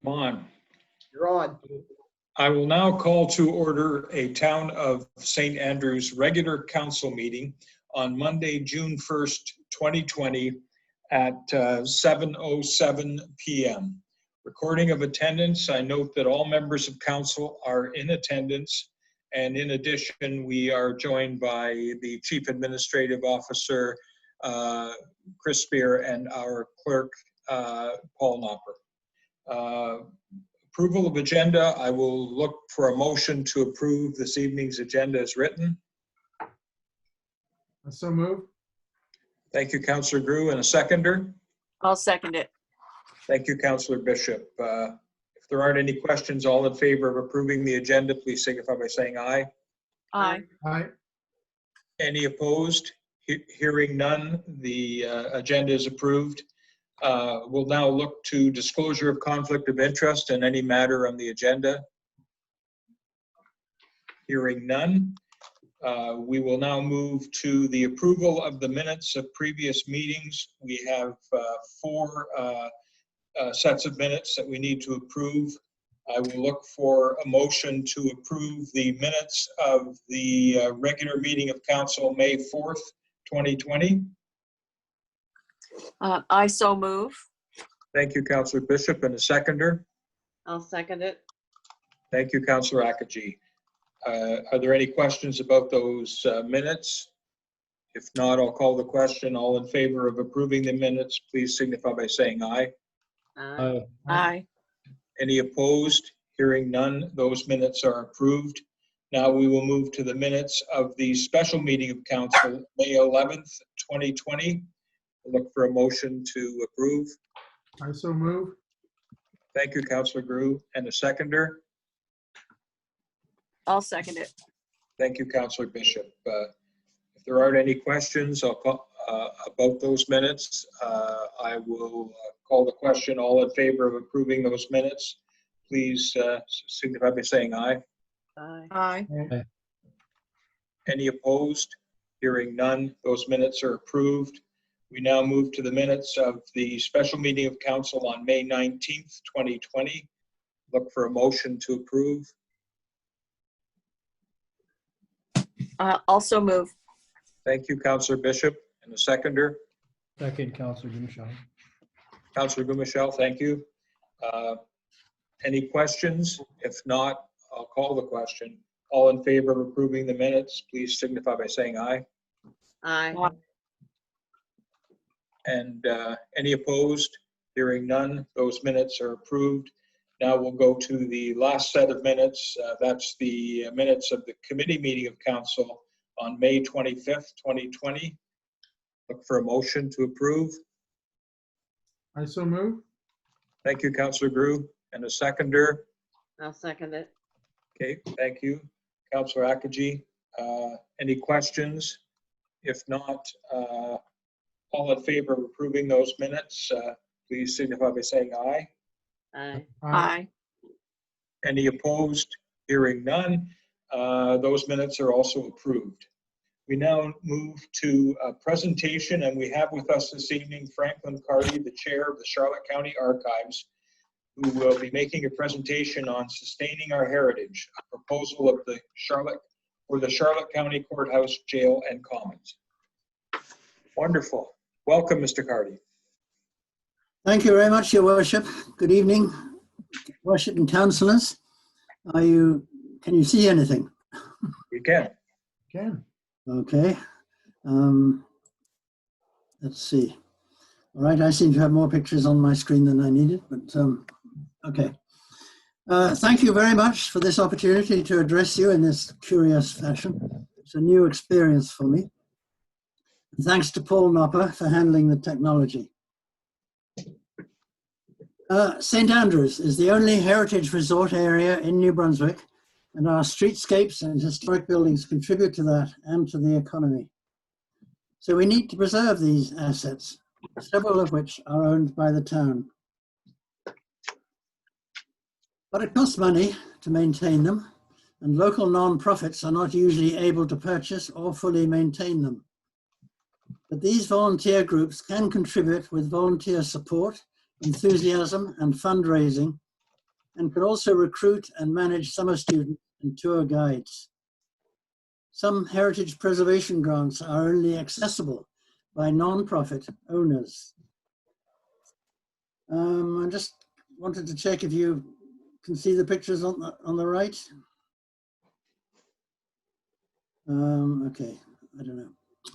on. You're on. I will now call to order a Town of St. Andrews regular council meeting on Monday, June 1st, 2020 at 7:07 p.m. Recording of attendance, I note that all members of council are in attendance. And in addition, we are joined by the Chief Administrative Officer, Chris Spear, and our clerk, Paul Nopper. Approval of agenda, I will look for a motion to approve this evening's agenda as written. So move. Thank you, Councillor Grew, and a seconder. I'll second it. Thank you, Councillor Bishop. If there aren't any questions, all in favor of approving the agenda, please signify by saying aye. Aye. Aye. Any opposed? Hearing none, the agenda is approved. We'll now look to disclosure of conflict of interest in any matter on the agenda. Hearing none, we will now move to the approval of the minutes of previous meetings. We have four sets of minutes that we need to approve. I will look for a motion to approve the minutes of the regular meeting of council, May 4th, 2020. I so move. Thank you, Councillor Bishop, and a seconder. I'll second it. Thank you, Councillor Akaji. Are there any questions about those minutes? If not, I'll call the question. All in favor of approving the minutes, please signify by saying aye. Aye. Aye. Any opposed? Hearing none, those minutes are approved. Now we will move to the minutes of the special meeting of council, May 11th, 2020. Look for a motion to approve. I so move. Thank you, Councillor Grew, and a seconder. I'll second it. Thank you, Councillor Bishop. If there aren't any questions about those minutes, I will call the question. All in favor of approving those minutes, please signify by saying aye. Aye. Aye. Any opposed? Hearing none, those minutes are approved. We now move to the minutes of the special meeting of council on May 19th, 2020. Look for a motion to approve. Also move. Thank you, Councillor Bishop, and the seconder. Second, Councillor Gumichel. Councillor Gumichel, thank you. Any questions? If not, I'll call the question. All in favor of approving the minutes, please signify by saying aye. Aye. And any opposed? Hearing none, those minutes are approved. Now we'll go to the last set of minutes. That's the minutes of the committee meeting of council on May 25th, 2020. Look for a motion to approve. I so move. Thank you, Councillor Grew, and a seconder. I'll second it. Okay, thank you. Councillor Akaji, any questions? If not, all in favor of approving those minutes, please signify by saying aye. Aye. Aye. Any opposed? Hearing none, those minutes are also approved. We now move to a presentation, and we have with us this evening Franklin Carty, the chair of the Charlotte County Archives, who will be making a presentation on sustaining our heritage, a proposal of the Charlotte County Courthouse, Jail, and Commons. Wonderful. Welcome, Mr. Carty. Thank you very much, Your Worship. Good evening, Worship and councillors. Can you see anything? We can. Can. Okay. Let's see. All right, I seem to have more pictures on my screen than I needed, but okay. Thank you very much for this opportunity to address you in this curious fashion. It's a new experience for me. And thanks to Paul Nopper for handling the technology. St. Andrews is the only heritage resort area in New Brunswick, and our streetscapes and historic buildings contribute to that and to the economy. So we need to preserve these assets, several of which are owned by the town. But it costs money to maintain them, and local non-profits are not usually able to purchase or fully maintain them. But these volunteer groups can contribute with volunteer support, enthusiasm, and fundraising and could also recruit and manage summer students and tour guides. Some heritage preservation grants are only accessible by non-profit owners. I just wanted to check if you can see the pictures on the right. Okay, I don't know.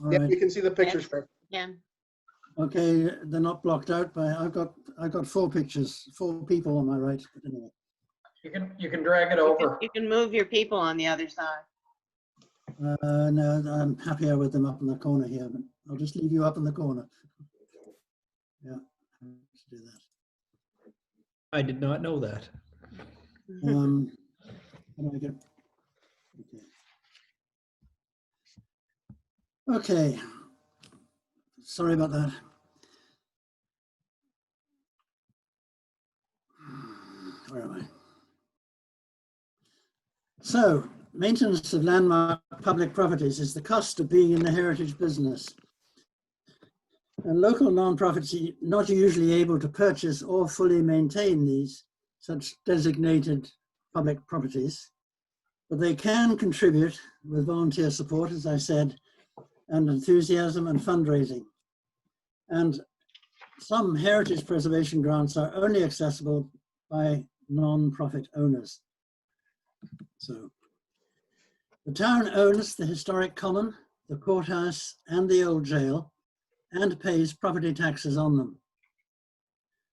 All Yeah, right. you can see the pictures, Fred. Ken? Okay, they're not blocked out by, I've got 4 pictures, 4 people on my right, but anyway. You can drag it over. You can move your people on the other side. No, I'm happier with them up in the corner here, but I'll just leave you up in the corner. Yeah, let's do that. I did not know that. How do I get? Okay. Sorry about that. Where am I? So, maintenance of landmark public properties is the cost of being in the heritage business. And local non-profits are not usually able to purchase or fully maintain these such designated public properties, but they can contribute with volunteer support, as I said, and enthusiasm and fundraising. And some heritage preservation grants are only accessible by non-profit owners. So the town owns the historic common, the courthouse, and the old jail, and pays property taxes on them.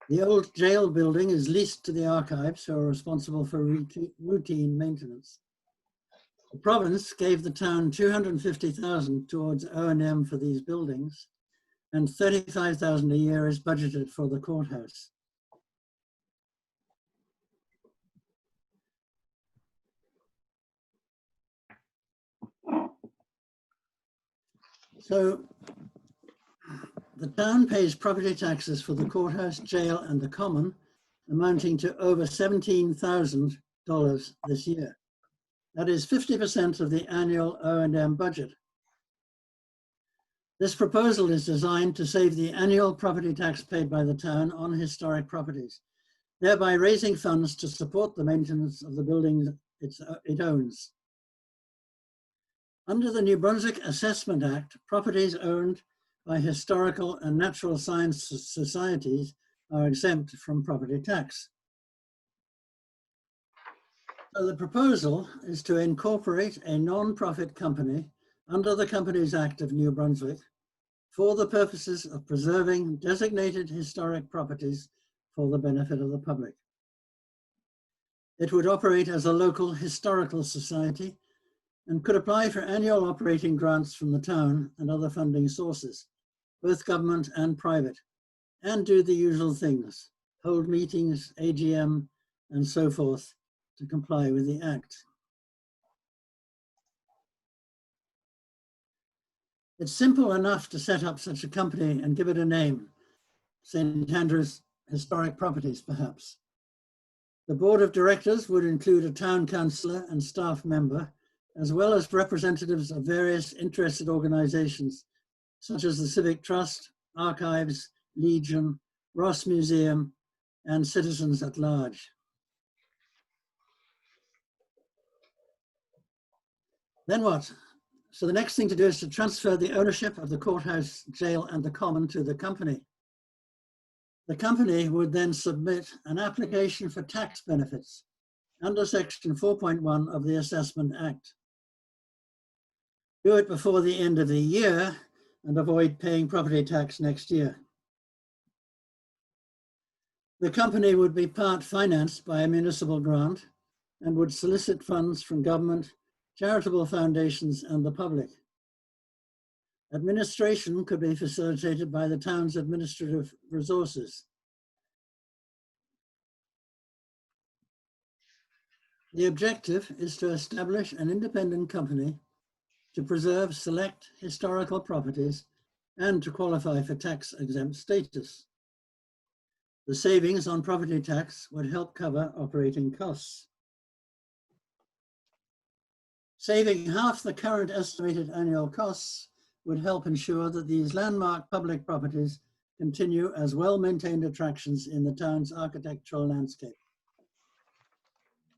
The old jail building is leased to the archives, who are responsible for routine maintenance. The province gave the town $250,000 towards O&M for these buildings, and $35,000 a year is budgeted for the courthouse. So the town pays property taxes for the courthouse, jail, and the common, amounting to over $17,000 this year. That is 50% of the annual O&M budget. This proposal is designed to save the annual property tax paid by the town on historic properties, thereby raising funds to support the maintenance of the buildings it owns. Under the New Brunswick Assessment Act, properties owned by historical and natural science societies are exempt from property tax. So the proposal is to incorporate a non-profit company under the Companies Act of New Brunswick for the purposes of preserving designated historic properties for the benefit of the public. It would operate as a local historical society and could apply for annual operating grants from the town and other funding sources, both government and private, and do the usual things, hold meetings, AGM, and so forth to comply with the Act. It's simple enough to set up such a company and give it a name, St. Andrews Historic Properties, perhaps. The board of directors would include a town councillor and staff member, as well as representatives of various interested organizations, such as the Civic Trust, Archives, Legion, Ross Museum, and citizens at large. Then what? So the next thing to do is to transfer the ownership of the courthouse, jail, and the common to the company. The company would then submit an application for tax benefits under Section 4.1 of the Assessment Act. Do it before the end of the year and avoid paying property tax next year. The company would be part financed by a municipal grant and would solicit funds from government, charitable foundations, and the public. Administration could be facilitated by the town's administrative resources. The objective is to establish an independent company to preserve select historical properties and to qualify for tax-exempt status. The savings on property tax would help cover operating costs. Saving half the current estimated annual costs would help ensure that these landmark public properties continue as well-maintained attractions in the town's architectural landscape.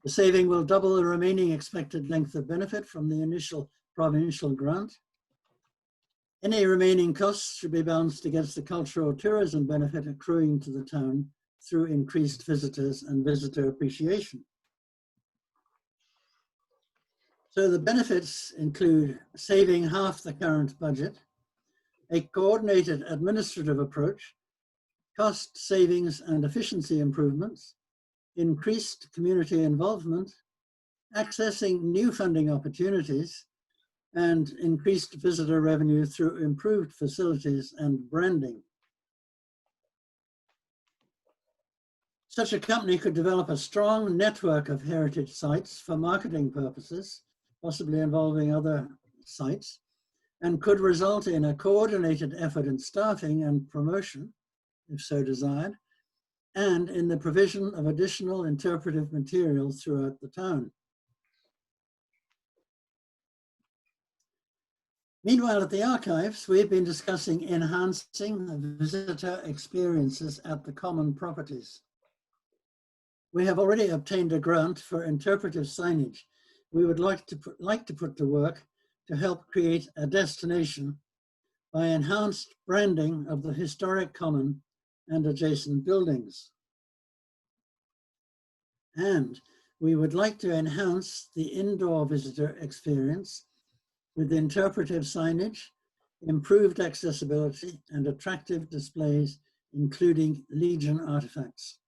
The saving will double the remaining expected length of benefit from the initial provincial grant. Any remaining costs should be balanced against the cultural tourism benefit accruing to the town through increased visitors and visitor appreciation. So the benefits include saving half the current budget, a coordinated administrative approach, cost savings and efficiency improvements, increased community involvement, accessing new funding opportunities, and increased visitor revenue through improved facilities and branding. Such a company could develop a strong network of heritage sites for marketing purposes, possibly involving other sites, and could result in a coordinated effort in staffing and promotion, if so desired, and in the provision of additional interpretive materials throughout the town. Meanwhile, at the archives, we've been discussing enhancing visitor experiences at the common properties. We have already obtained a grant for interpretive signage. We would like to put to work to help create a destination by enhanced branding of the historic common and adjacent buildings. And we would like to enhance the indoor visitor experience with interpretive signage, improved accessibility, and attractive displays, including Legion artifacts.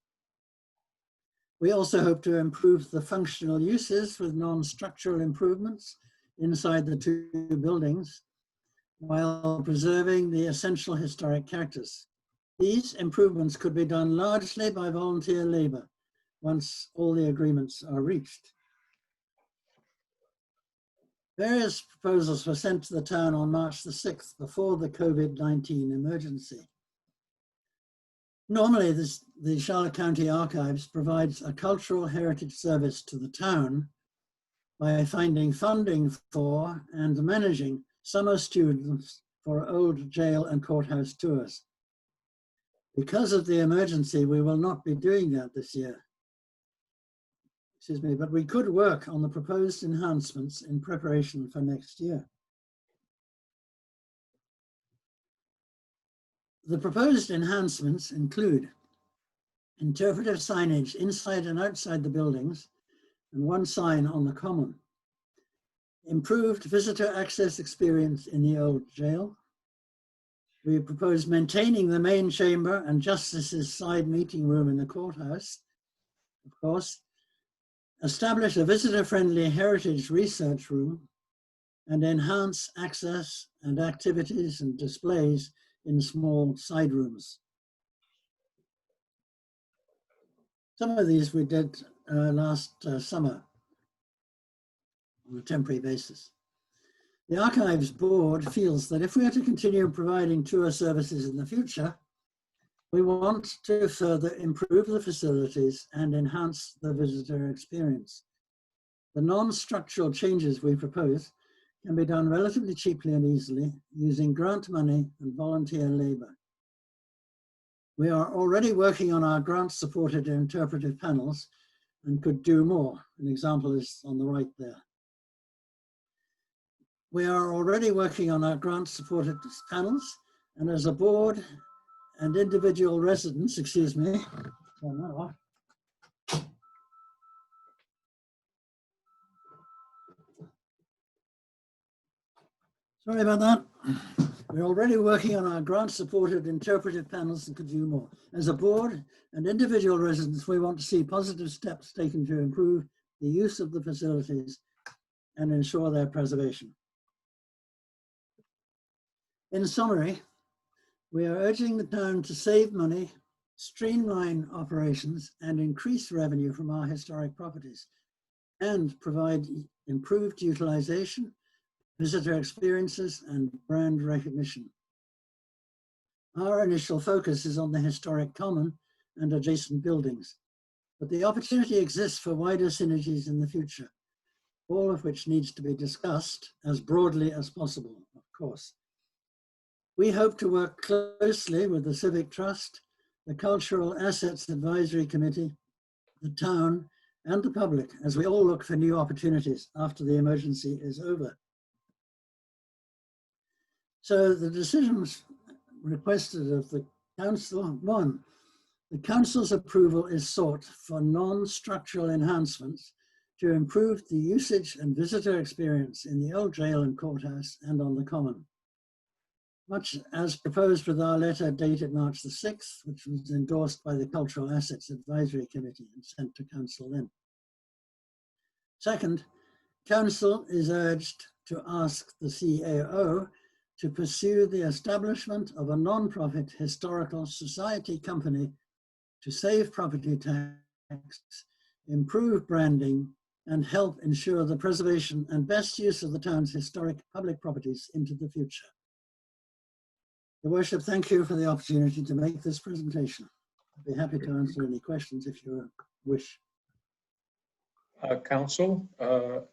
We also hope to improve the functional uses with non-structural improvements inside the two buildings, while preserving the essential historic characters. These improvements could be done largely by volunteer labor once all the agreements are reached. Various proposals were sent to the town on March the 6th before the COVID-19 emergency. Normally, the Charlotte County Archives provides a cultural heritage service to the town by finding funding for and managing summer students for old jail and courthouse tours. Because of the emergency, we will not be doing that this year. Excuse me, but we could work on the proposed enhancements in preparation for next year. The proposed enhancements include interpretive signage inside and outside the buildings and one sign on the common, improved visitor access experience in the old jail. We propose maintaining the main chamber and justice's side meeting room in the courthouse, of course, establish a visitor-friendly heritage research room, and enhance access and activities and displays in small side rooms. Some of these we did last summer on a temporary basis. The Archives Board feels that if we are to continue providing tour services in the future, we want to further improve the facilities and enhance the visitor experience. The non-structural changes we propose can be done relatively cheaply and easily using grant money and volunteer labor. We are already working on our grant-supported interpretive panels and could do more. An example is on the right there. We are already working on our grant-supported panels, and as a board and individual residents, excuse me, turn that off. Sorry about that. We're already working on our grant-supported interpretive panels and could do more. As a board and individual residents, we want to see positive steps taken to improve the use of the facilities and ensure their preservation. In summary, we are urging the town to save money, streamline operations, and increase revenue from our historic properties, and provide improved utilization, visitor experiences, and brand recognition. Our initial focus is on the historic common and adjacent buildings, but the opportunity exists for wider synergies in the future, all of which needs to be discussed as broadly as possible, of course. We hope to work closely with the Civic Trust, the Cultural Assets Advisory Committee, the town, and the public as we all look for new opportunities after the emergency is over. So the decisions requested of the council: 1, the council's approval is sought for non-structural enhancements to improve the usage and visitor experience in the old jail and courthouse and on the common, much as proposed with our letter dated March the 6th, which was endorsed by the Cultural Assets Advisory Committee and sent to council then. 2nd, council is urged to ask the CAO to pursue the establishment of a non-profit historical society company to save property tax, improve branding, and help ensure the preservation and best use of the town's historic public properties into the future. Your Worship, thank you for the opportunity to make this presentation. I'd be happy to answer any questions if you wish. Council,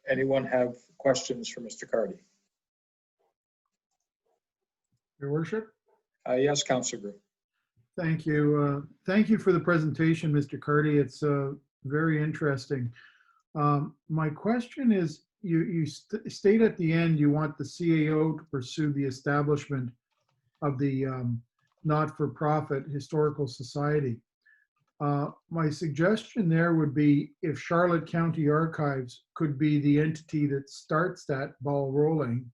anyone have questions for Mr. Cardy? Your Worship. Yes, Councillor Group. Thank you. Thank you for the presentation, Mr. Cardy. It's very interesting. My question is, you state at the end you want the CAO to pursue the establishment of the not-for-profit historical society. My suggestion there would be if Charlotte County Archives could be the entity that starts that ball rolling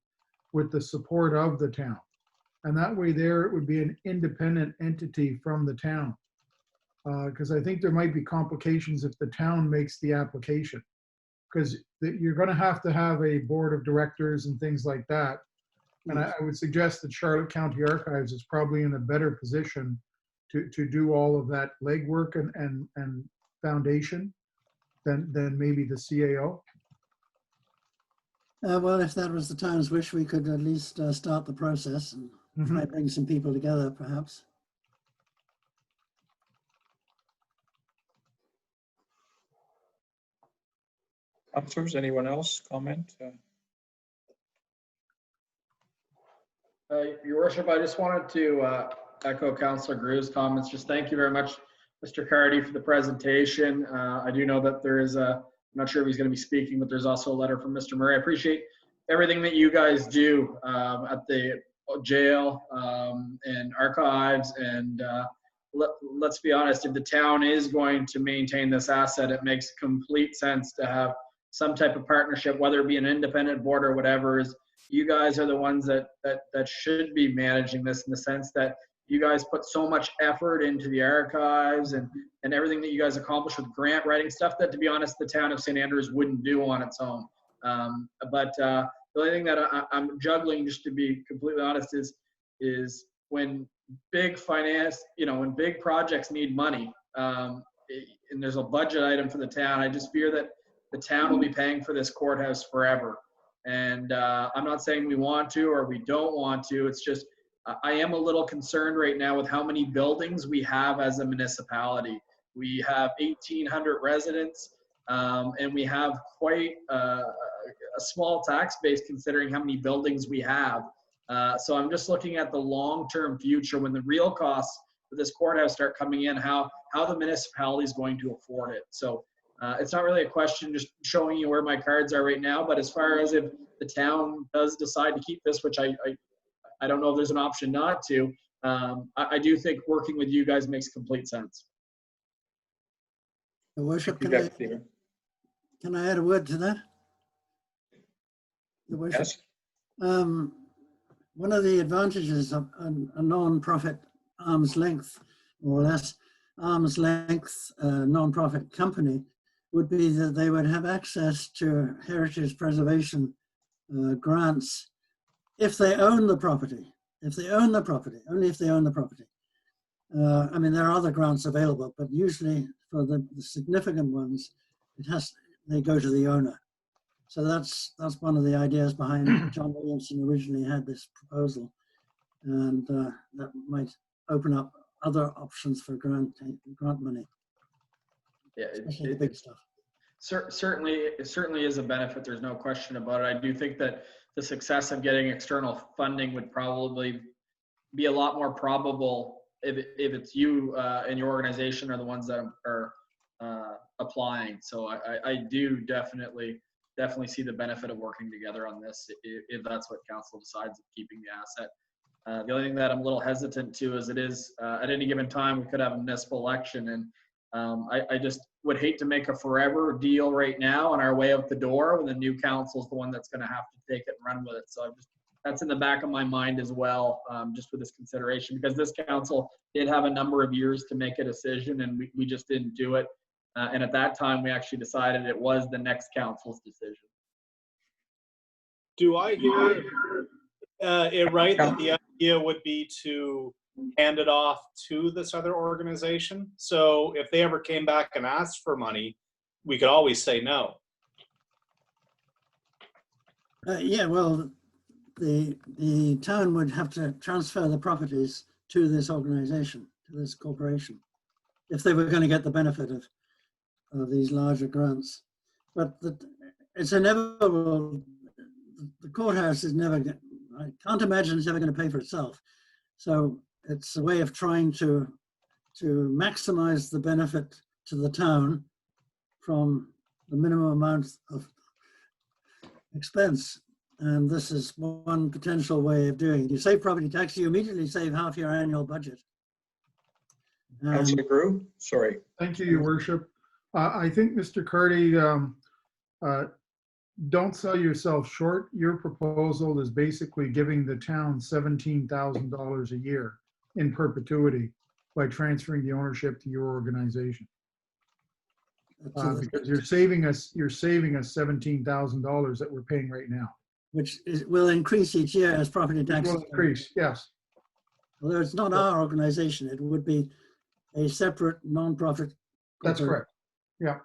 with the support of the town. And that way there it would be an independent entity from the town. Because I think there might be complications if the town makes the application. Because you're going to have a board of directors and things like that. And I would suggest that Charlotte County Archives is probably in a better position to do all of that legwork and foundation than maybe the CAO. Well, if that was the town's wish, we could at least start the process and try to bring some people together, perhaps. Councillors, anyone else comment? Your Worship, I just wanted to echo Councillor Grew's comments. Just thank you very much, Mr. Cardy, for the presentation. I do know that there is I'm not sure if he's going to be speaking, but there's also a letter from Mr. Murray. I appreciate everything that you guys do at the jail and archives. And let's be honest, if the town is going to maintain this asset, it makes complete sense to have some type of partnership, whether it be an independent board or whatever. You guys are the ones that should be managing this, in the sense that you guys put so much effort into the archives and everything that you guys accomplish with grant writing stuff that, to be honest, the town of St. Andrews wouldn't do on its own. But the only thing that I'm juggling, just to be completely honest, is when big finance, when big projects need money, and there's a budget item for the town, I just fear that the town will be paying for this courthouse forever. And I'm not saying we want to or we don't want to. It's just I am a little concerned right now with how many buildings we have as a municipality. We have 1,800 residents, and we have quite a small tax base considering how many buildings we have. So I'm just looking at the long-term future when the real costs for this courthouse start coming in, how the municipality is going to afford it. So it's not really a question, just showing you where my cards are right now. But as far as if the town does decide to keep this, which I don't know if there's an option not to, I do think working with you guys makes complete sense. Your Worship, You got it, Stephen. can I add a word to that? Your Worship? Yes. One of the advantages of a non-profit arm's length, or less arm's length non-profit company, would be that they would have access to heritage preservation grants if they own the property. If they own the property, only if they own the property. I mean, there are other grants available, but usually for the significant ones, they go to the owner. So that's one of the ideas behind John Williamson originally had this proposal, and that might open up other options for grant money. Yeah, especially the big stuff. It certainly is a benefit. There's no question about it. I do think that the success of getting external funding would probably be a lot more probable if it's you and your organization are the ones that are applying. So I do definitely see the benefit of working together on this if that's what council decides of keeping the asset. The only thing that I'm a little hesitant to is it is at any given time we could have a municipal election, and I just would hate to make a forever deal right now on our way out the door when the new council is the one that's going to have to take it and run with it. So that's in the back of my mind as well, just with this consideration, because this council did have a number of years to make a decision and we just didn't do it. And at that time, we actually decided it was the next council's decision. Do I hear it right that the idea would be to hand it off to this other organization? So if they ever came back and asked for money, we could always say no. Yeah, well, the town would have to transfer the properties to this organization, to this corporation, if they were going to get the benefit of these larger grants. But it's inevitable. The courthouse is never, I can't imagine it's ever going to pay for itself. So it's a way of trying to maximize the benefit to the town from the minimum amount of expense. And this is one potential way of doing it. You save property tax, you immediately save half your annual budget. Councillor Grew, sorry. Thank you, Your Worship. I think, Mr. Cardy, don't sell yourself short. Your proposal is basically giving the town $17,000 a year in perpetuity by transferring the ownership to your organization. Because you're saving us $17,000 that we're paying right now. Which will increase each year as property taxes Will increase, yes. Although it's not our organization, it would be a separate non-profit. That's correct. Yeah.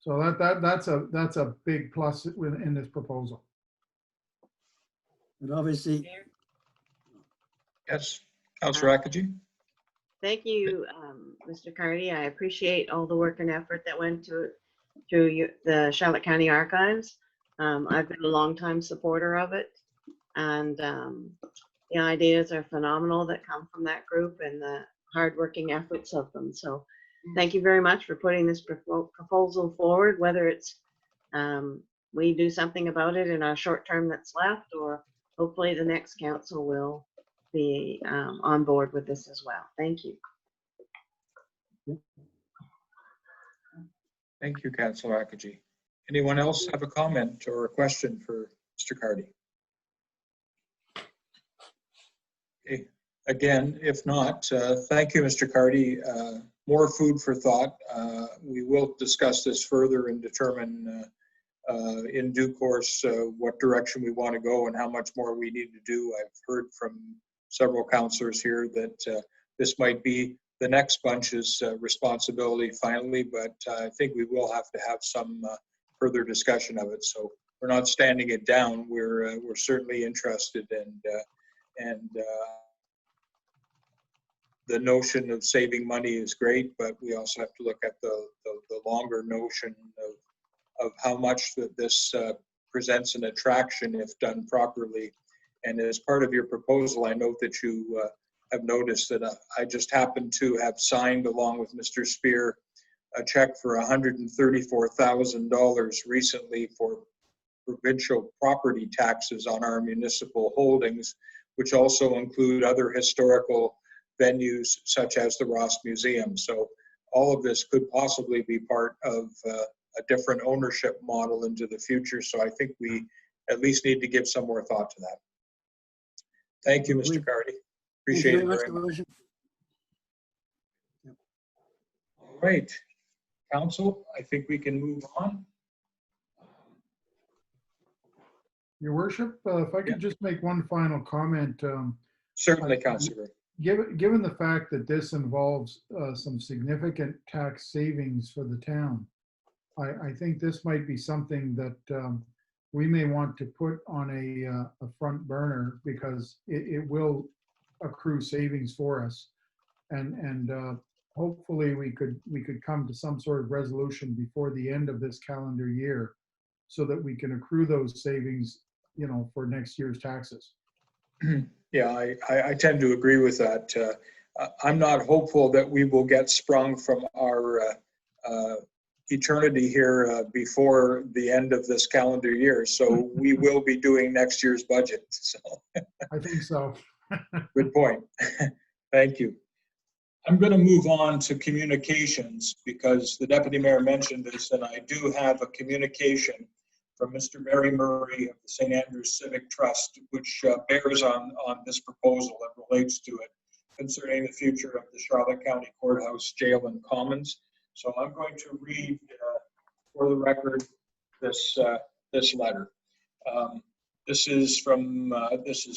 So that's a big plus in this proposal. But obviously, Yes, Councillor Akaji. Thank you, Mr. Cardy. I appreciate all the work and effort that went through the Charlotte County Archives. I've been a longtime supporter of it, and the ideas are phenomenal that come from that group and the hardworking efforts of them. So thank you very much for putting this proposal forward, whether it's we do something about it in our short term that's left, or hopefully the next council will be on board with this as well. Thank you. Thank you, Councillor Akaji. Anyone else have a comment or a question for Mr. Cardy? Okay. Again, if not, thank you, Mr. Cardy. More food for thought. We will discuss this further and determine in due course what direction we want to go and how much more we need to do. I've heard from several councillors here that this might be the next bunch's responsibility finally, but I think we will have to have some further discussion of it. So we're not standing it down. We're certainly interested, and the notion of saving money is great, but we also have to look at the longer notion of how much that this presents an attraction if done properly. And as part of your proposal, I note that you have noticed that I just happened to have signed, along with Mr. Spear, a check for $134,000 recently for provincial property taxes on our municipal holdings, which also include other historical venues such as the Ross Museum. So all of this could possibly be part of a different ownership model into the future. So I think we at least need to give some more thought to that. Thank you, Mr. Cardy. Appreciate it very much. All right, Council, I think we can move on. Your Worship, if I could just make one final comment. Certainly, Councillor. Given the fact that this involves some significant tax savings for the town, I think this might be something that we may want to put on a front burner, because it will accrue savings for us, and hopefully we could come to some sort of resolution before the end of this calendar year, so that we can accrue those savings, you know, for next year's taxes. Yeah, I tend to agree with that. I'm not hopeful that we will get sprung from our eternity here before the end of this calendar year. So we will be doing next year's budget. So I think so. good point. Thank you. I'm going to move on to communications because the deputy mayor mentioned this, and I do have a communication from Mr. Mary Murray of the St. Andrews Civic Trust, which bears on this proposal and relates to it concerning the future of the Charlotte County Courthouse, Jail, and Commons. So I'm going to read for the record this letter. This is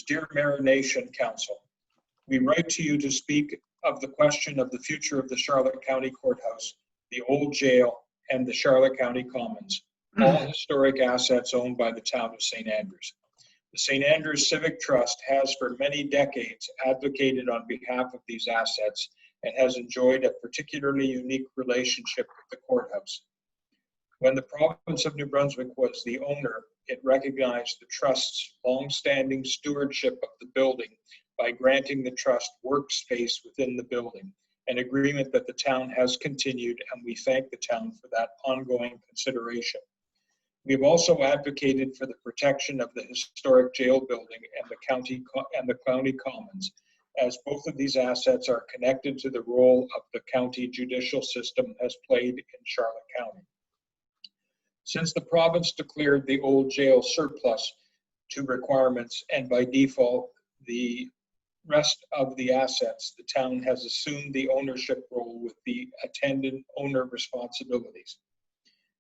Dear Mayor Nation Council. We write to you to speak of the question of the future of the Charlotte County Courthouse, the old jail, and the Charlotte County Commons, all historic assets owned by the town of St. Andrews. The St. Andrews Civic Trust has for many decades advocated on behalf of these assets and has enjoyed a particularly unique relationship with the courthouse. When the province of New Brunswick was the owner, it recognized the trust's long-standing stewardship of the building by granting the trust workspace within the building, an agreement that the town has continued, and we thank the town for that ongoing consideration. We have also advocated for the protection of the historic jail building and the county commons, as both of these assets are connected to the role of the county judicial system has played in Charlotte County. Since the province declared the old jail surplus to requirements and by default the rest of the assets, the town has assumed the ownership role with the attendant owner responsibilities.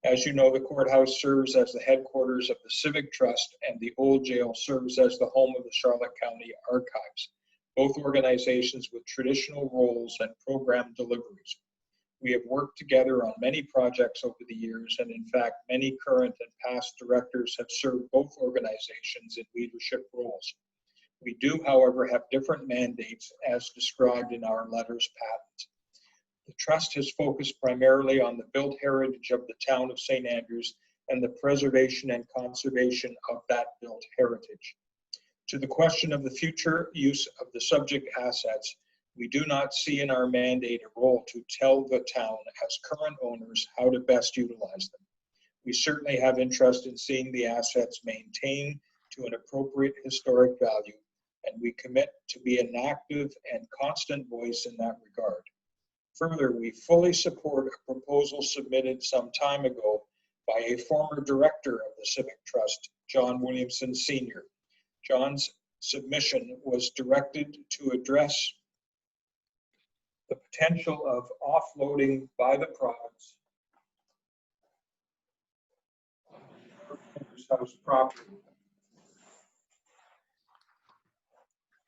As you know, the courthouse serves as the headquarters of the Civic Trust, and the old jail serves as the home of the Charlotte County Archives, both organizations with traditional roles and program deliveries. We have worked together on many projects over the years, and in fact, many current and past directors have served both organizations in leadership roles. We do, however, have different mandates as described in our letters patent. The Trust has focused primarily on the built heritage of the town of St. Andrews and the preservation and conservation of that built heritage. To the question of the future use of the subject assets, we do not see in our mandate a role to tell the town as current owners how to best utilize them. We certainly have interest in seeing the assets maintained to an appropriate historic value, and we commit to be an active and constant voice in that regard. Further, we fully support a proposal submitted some time ago by a former director of the Civic Trust, John Williamson Sr. John's submission was directed to address the potential of offloading by the province house property,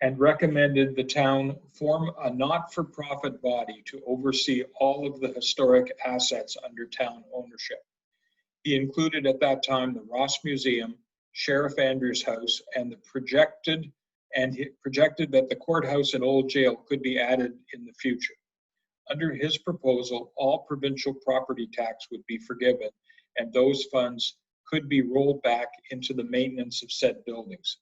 and recommended the town form a not-for-profit body to oversee all of the historic assets under town ownership. He included at that time the Ross Museum, Sheriff Andrews House, and he projected that the courthouse and old jail could be added in the future. Under his proposal, all provincial property tax would be forgiven, and those funds could be rolled back into the maintenance of said buildings.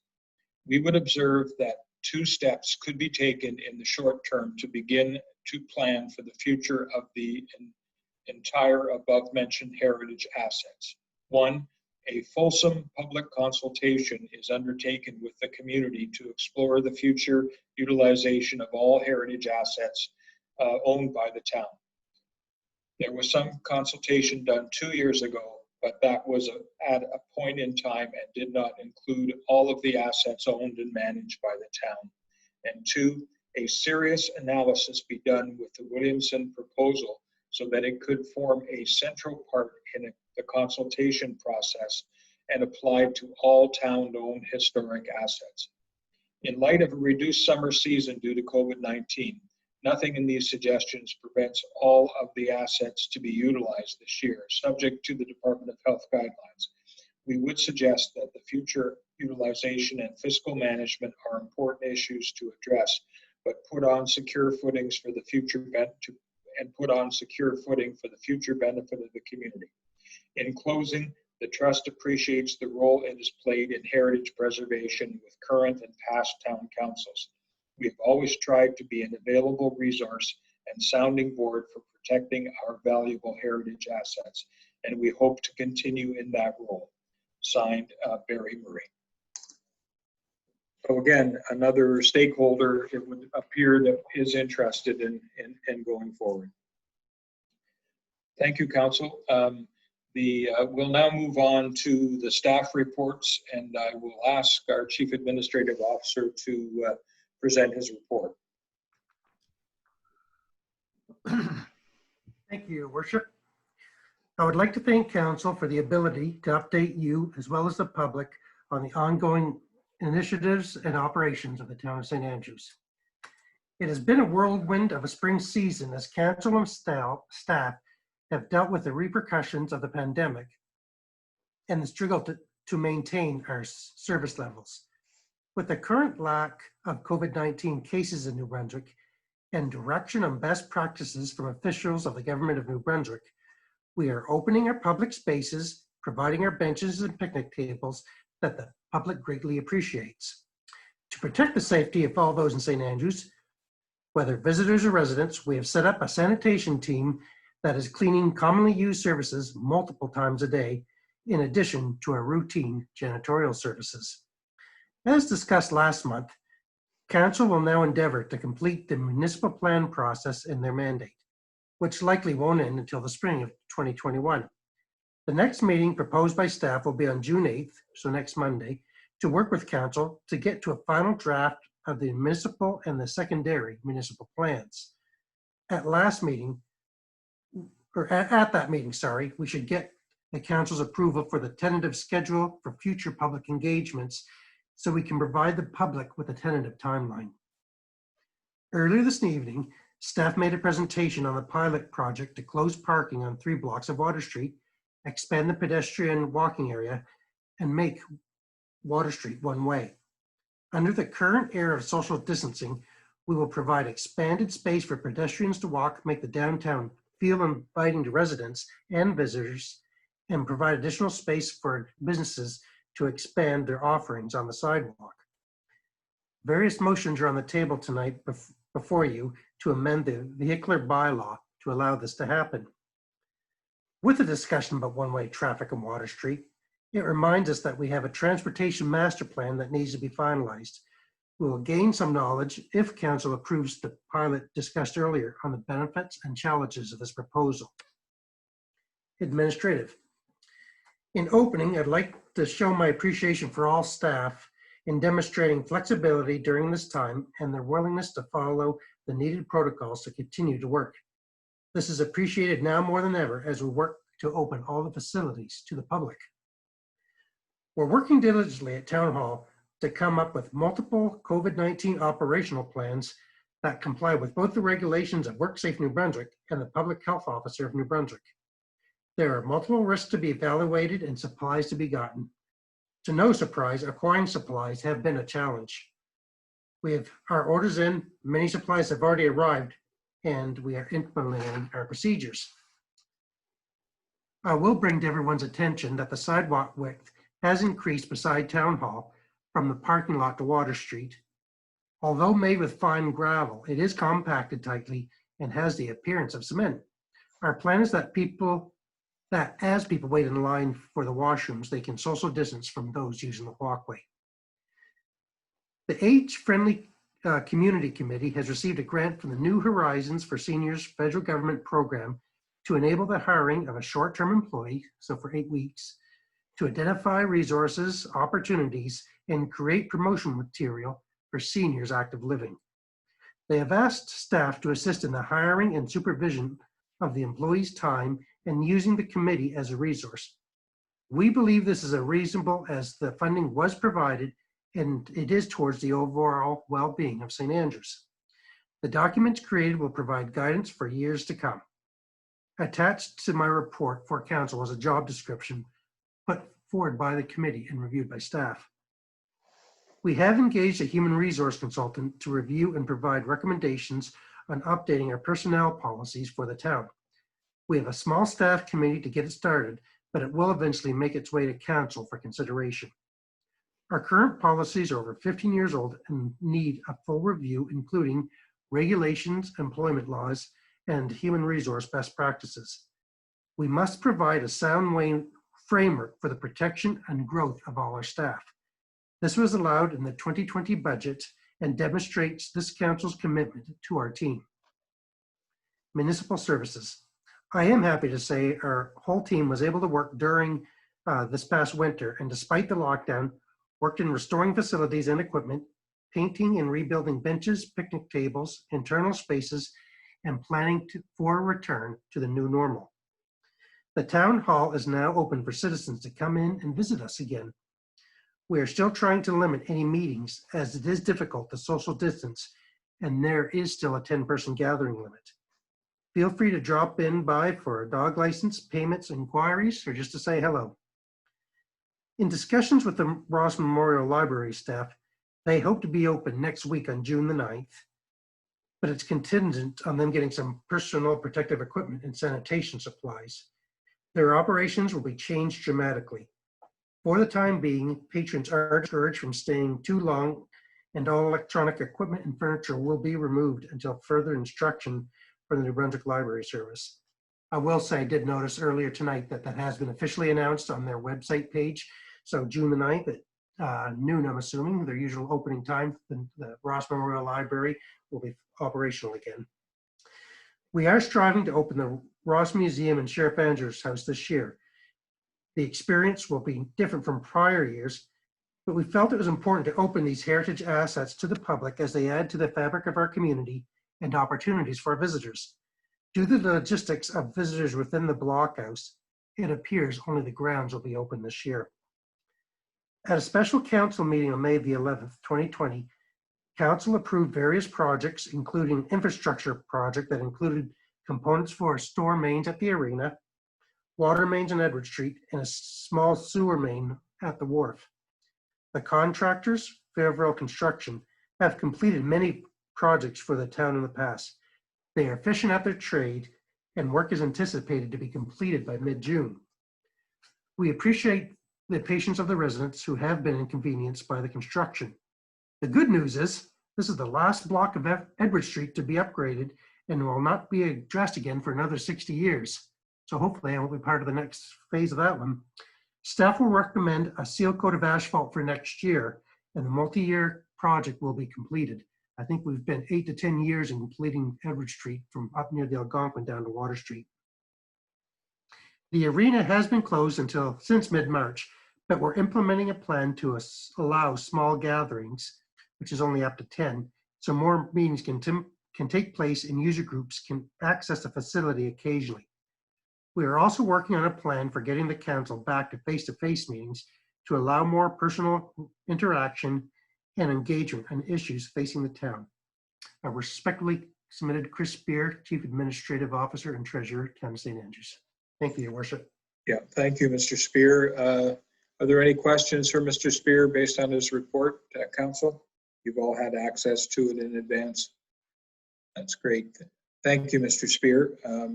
We would observe that 2 steps could be taken in the short term to begin to plan for the future of the entire above-mentioned heritage assets. 1, a fulsome public consultation is undertaken with the community to explore the future utilization of all heritage assets owned by the town. There was some consultation done 2 years ago, but that was at a point in time and did not include all of the assets owned and managed by the town. And 2, a serious analysis be done with the Williamson proposal so that it could form a central part in the consultation process and applied to all town-owned historic assets. In light of a reduced summer season due to COVID-19, nothing in these suggestions prevents all of the assets to be utilized this year, subject to the Department of Health guidelines. We would suggest that the future utilization and fiscal management are important issues to address, but put on secure footings for the future benefit of the community. In closing, the Trust appreciates the role it has played in heritage preservation with current and past town councils. We've always tried to be an available resource and sounding board for protecting our valuable heritage assets, and we hope to continue in that role. Signed, Barry Murray. So again, another stakeholder, it would appear, that is interested in going forward. Thank you, Council. We'll now move on to the staff reports, and I will ask our Chief Administrative Officer to present his report. Thank you, Your Worship. I would like to thank Council for the ability to update you as well as the public on the ongoing initiatives and operations of the town of St. Andrews. It has been a whirlwind of a spring season as Council and staff have dealt with the repercussions of the pandemic and the struggle to maintain our service levels. With the current lack of COVID-19 cases in New Brunswick and direction on best practices from officials of the government of New Brunswick, we are opening our public spaces, providing our benches and picnic tables that the public greatly appreciates. To protect the safety of all those in St. Andrews, whether visitors or residents, we have set up a sanitation team that is cleaning commonly used surfaces multiple times a day, in addition to our routine janitorial services. As discussed last month, Council will now endeavor to complete the municipal plan process in their mandate, which likely won't end until the spring of 2021. The next meeting proposed by staff will be on June 8th, so next Monday, to work with Council to get to a final draft of the municipal and the secondary municipal plans. At that meeting, we should get the Council's approval for the tentative schedule for future public engagements so we can provide the public with a tentative timeline. Earlier this evening, staff made a presentation on the pilot project to close parking on 3 blocks of Water Street, expand the pedestrian walking area, and make Water Street one-way. Under the current era of social distancing, we will provide expanded space for pedestrians to walk, make the downtown feel inviting to residents and visitors, and provide additional space for businesses to expand their offerings on the sidewalk. Various motions are on the table tonight before you to amend the vehicular bylaw to allow this to happen. With the discussion about one-way traffic on Water Street, it reminds us that we have a transportation master plan that needs to be finalized. We will gain some knowledge if Council approves the pilot discussed earlier on the benefits and challenges of this proposal. Administrative. In opening, I'd like to show my appreciation for all staff in demonstrating flexibility during this time and their willingness to follow the needed protocols to continue to work. This is appreciated now more than ever as we work to open all the facilities to the public. We're working diligently at Town Hall to come up with multiple COVID-19 operational plans that comply with both the regulations of WorkSafe New Brunswick and the Public Health Officer of New Brunswick. There are multiple risks to be evaluated and supplies to be gotten. To no surprise, acquiring supplies have been a challenge. We have our orders in, many supplies have already arrived, and we are implementing our procedures. I will bring to everyone's attention that the sidewalk width has increased beside Town Hall from the parking lot to Water Street. Although made with fine gravel, it is compacted tightly and has the appearance of cement. Our plan is that as people wait in line for the washrooms, they can social distance from those using the walkway. The Age-Friendly Community Committee has received a grant from the New Horizons for Seniors federal government program to enable the hiring of a short-term employee, so for 8 weeks, to identify resources, opportunities, and create promotion material for seniors active living. They have asked staff to assist in the hiring and supervision of the employee's time and using the committee as a resource. We believe this is a reasonable as the funding was provided and it is towards the overall well-being of St. Andrews. The documents created will provide guidance for years to come. Attached to my report for Council was a job description put forward by the committee and reviewed by staff. We have engaged a human resource consultant to review and provide recommendations on updating our personnel policies for the town. We have a small staff committee to get it started, but it will eventually make its way to Council for consideration. Our current policies are over 15 years old and need a full review, including regulations, employment laws, and human resource best practices. We must provide a sound framework for the protection and growth of all our staff. This was allowed in the 2020 budget and demonstrates this council's commitment to our team. Municipal services. I am happy to say our whole team was able to work during this past winter, and despite the lockdown, worked in restoring facilities and equipment, painting and rebuilding benches, picnic tables, internal spaces, and planning for a return to the new normal. The town hall is now open for citizens to come in and visit us again. We are still trying to limit any meetings as it is difficult to social distance, and there is still a 10-person gathering limit. Feel free to drop in by for a dog license, payments, inquiries, or just to say hello. In discussions with the Ross Memorial Library staff, they hope to be open next week on June the 9th, but it's contingent on them getting some personal protective equipment and sanitation supplies. Their operations will be changed dramatically. For the time being, patrons are discouraged from staying too long, and all electronic equipment and furniture will be removed until further instruction from the New Brunswick Library Service. I will say I did notice earlier tonight that that has been officially announced on their website page. So June the 9th at noon, I'm assuming, their usual opening time, the Ross Memorial Library will be operational again. We are striving to open the Ross Museum and Sheriff Andrews House this year. The experience will be different from prior years, but we felt it was important to open these heritage assets to the public as they add to the fabric of our community and opportunities for our visitors. Due to the logistics of visitors within the blockhouse, it appears only the grounds will be open this year. At a special council meeting on May the 11th, 2020, council approved various projects, including infrastructure project that included components for store mains at the arena, water mains on Edward Street, and a small sewer main at the wharf. The contractors, Fairville Construction, have completed many projects for the town in the past. They are efficient at their trade, and work is anticipated to be completed by mid-June. We appreciate the patience of the residents who have been inconvenienced by the construction. The good news is, this is the last block of Edward Street to be upgraded and will not be addressed again for another 60 years. So hopefully I will be part of the next phase of that one. Staff will recommend a seal coat of asphalt for next year, and the multi-year project will be completed. I think we've been 8 to 10 years in completing Edward Street from up near the Algonquin down to Water Street. The arena has been closed since mid-March, but we're implementing a plan to allow small gatherings, which is only up to 10, so more meetings can take place and user groups can access the facility occasionally. We are also working on a plan for getting the council back to face-to-face meetings to allow more personal interaction and engagement on issues facing the town. I respectfully submitted Chris Spear, Chief Administrative Officer and Treasurer, Town of St. Andrews. Thank you, Your Worship. Yeah, thank you, Mr. Spear. Are there any questions for Mr. Spear based on his report, Council? You've all had access to it in advance. That's great. Thank you, Mr. Spear. I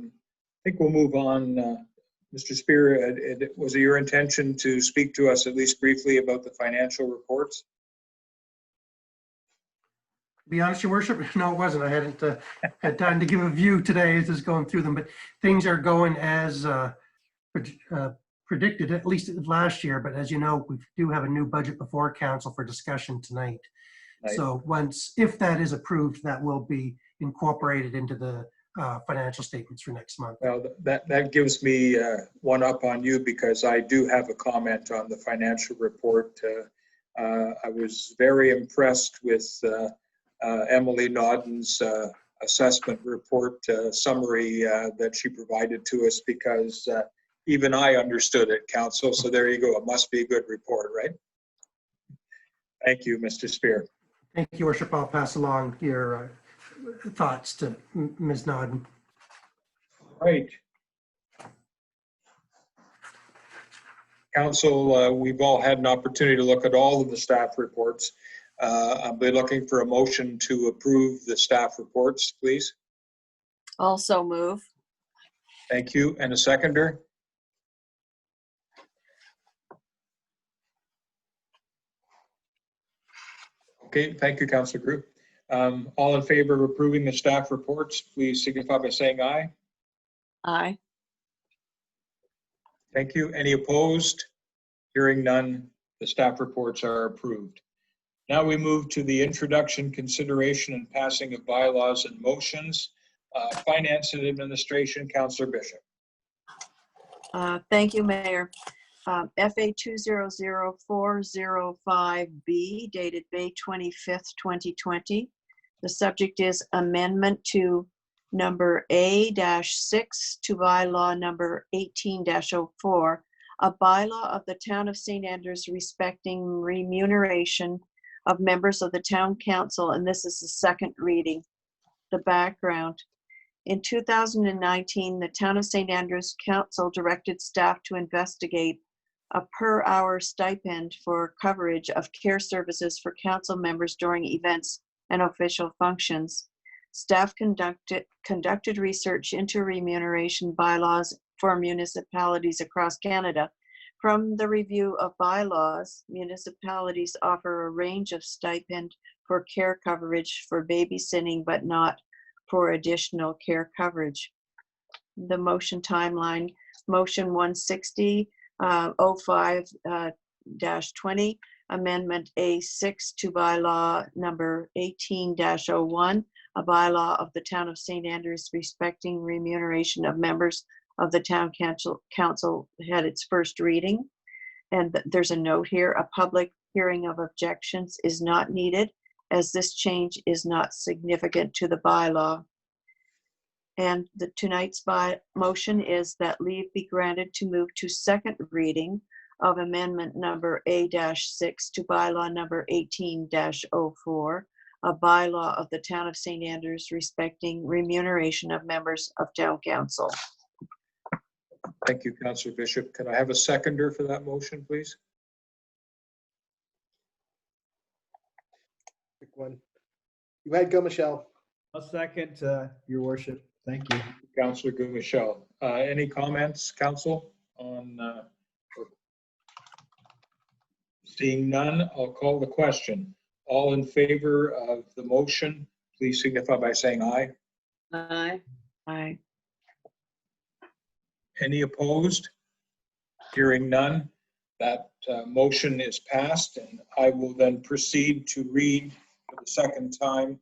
think we'll move on. Mr. Spear, was it your intention to speak to us at least briefly about the financial reports? To be honest, Your Worship, no, it wasn't. I hadn't had time to give a view today as I was going through them, but things are going as predicted, at least last year. But as you know, we do have a new budget before council for discussion tonight. Nice. So if that is approved, that will be incorporated into the financial statements for next month. Well, that gives me one up on you because I do have a comment on the financial report. I was very impressed with Emily Nodden's assessment report summary that she provided to us because even I understood it, Council. So there you go. It must be a good report, right? Thank you, Mr. Spear. Thank you, Worship. I'll pass along your thoughts to Ms. Nodden. Right. Council, we've all had an opportunity to look at all of the staff reports. I'll be looking for a motion to approve the staff reports, please. Also move. Thank you. And a seconder? Okay, thank you, Councillor Crew. All in favor of approving the staff reports, please signify by saying aye. Aye. Thank you. Any opposed? Hearing none, the staff reports are approved. Now we move to the introduction, consideration, and passing of bylaws and motions. Finance and Administration, Councillor Bishop. Thank you, Mayor. FA 200405B dated May 25th, 2020. The subject is amendment to number A-6 to bylaw number 18-04, a bylaw of the Town of St. Andrews respecting remuneration of members of the Town Council, and this is the second reading. The background. In 2019, the Town of St. Andrews Council directed staff to investigate a per-hour stipend for coverage of care services for council members during events and official functions. Staff conducted research into remuneration bylaws for municipalities across Canada. From the review of bylaws, municipalities offer a range of stipend for care coverage for babysitting, but not for additional care coverage. The motion timeline, motion 160-05-20, amendment A6 to bylaw number 18-01, a bylaw of the Town of St. Andrews respecting remuneration of members of the Town Council had its first reading. And there's a note here, a public hearing of objections is not needed as this change is not significant to the bylaw. And tonight's motion is that leave be granted to move to second reading of amendment number A-6 to bylaw number 18-04, a bylaw of the Town of St. Andrews respecting remuneration of members of Town Council. Thank you, Councillor Bishop. Can I have a seconder for that motion, please? Quick one. You had go, Michelle. I'll second, Your Worship. Thank you. Councillor Michelle. Any comments, Council, on? Seeing none, I'll call the question. All in favor of the motion, please signify by saying aye. Aye. Aye. Any opposed? Hearing none, that motion is passed, and I will then proceed to read for the second time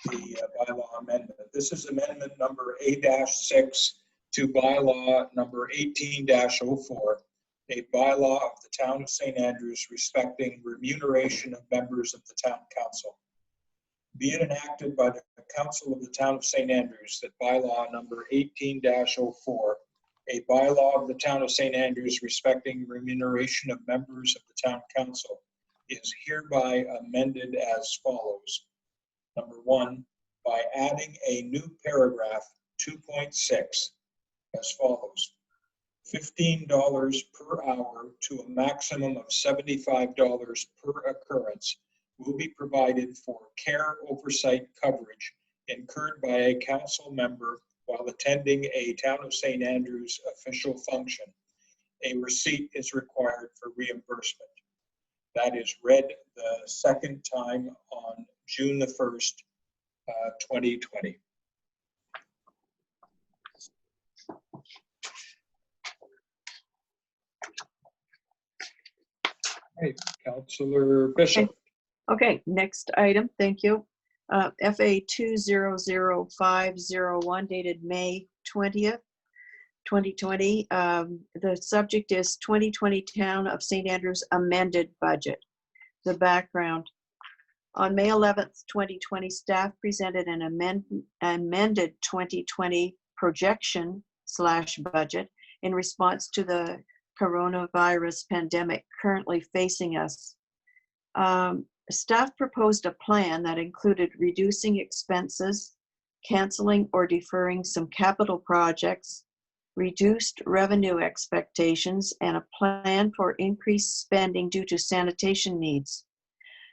the bylaw amendment. This is amendment number A-6 to bylaw number 18-04, a bylaw of the Town of St. Andrews respecting remuneration of members of the Town Council. Be it enacted by the Council of the Town of St. Andrews that bylaw number 18-04, a bylaw of the Town of St. Andrews respecting remuneration of members of the Town Council, is hereby amended as follows. Number 1, by adding a new paragraph 2.6 as follows. $15 per hour to a maximum of $75 per occurrence will be provided for care oversight coverage incurred by a council member while attending a Town of St. Andrews official function. A receipt is required for reimbursement. That is read the second time on June the 1st, 2020. Hey, Councillor Bishop. Okay, next item, thank you. FA 200501 dated May 20th, 2020. The subject is 2020 Town of St. Andrews amended budget. The background. On May 11th, 2020, staff presented an amended 2020 projection/budget in response to the coronavirus pandemic currently facing us. Staff proposed a plan that included reducing expenses, canceling or deferring some capital projects, reduced revenue expectations, and a plan for increased spending due to sanitation needs.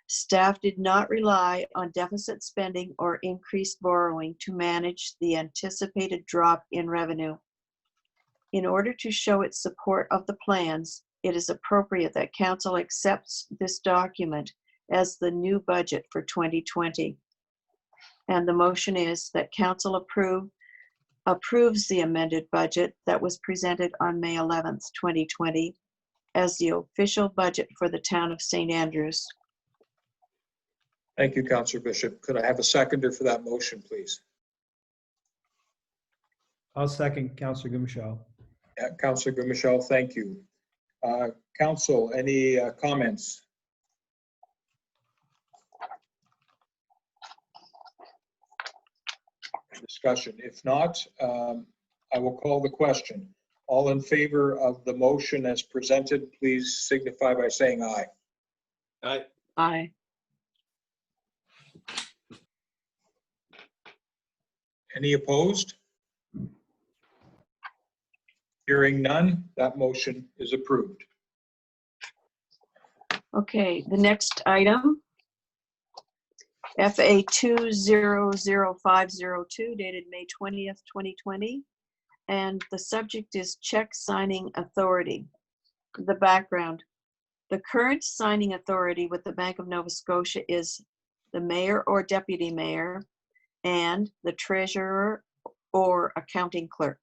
Staff did not rely on deficit spending or increased borrowing to manage the anticipated drop in revenue. In order to show its support of the plans, it is appropriate that Council accepts this document as the new budget for 2020. And the motion is that council approves the amended budget that was presented on May 11th, 2020 as the official budget for the town of St. Andrews. Thank you, Councillor Bishop. Could I have a seconder for that motion, please? I'll second Councillor Gumashal. Yeah, Councillor Gumashal, thank you. Council, any comments? Discussion. If not, I will call the question. All in favor of the motion as presented, please signify by saying aye. Aye. Aye. Any opposed? Hearing none, that motion is approved. Okay, the next item, FA 200502 dated May 20th, 2020. And the subject is check signing authority. The background, the current signing authority with the Bank of Nova Scotia is the mayor or deputy mayor and the treasurer or accounting clerk.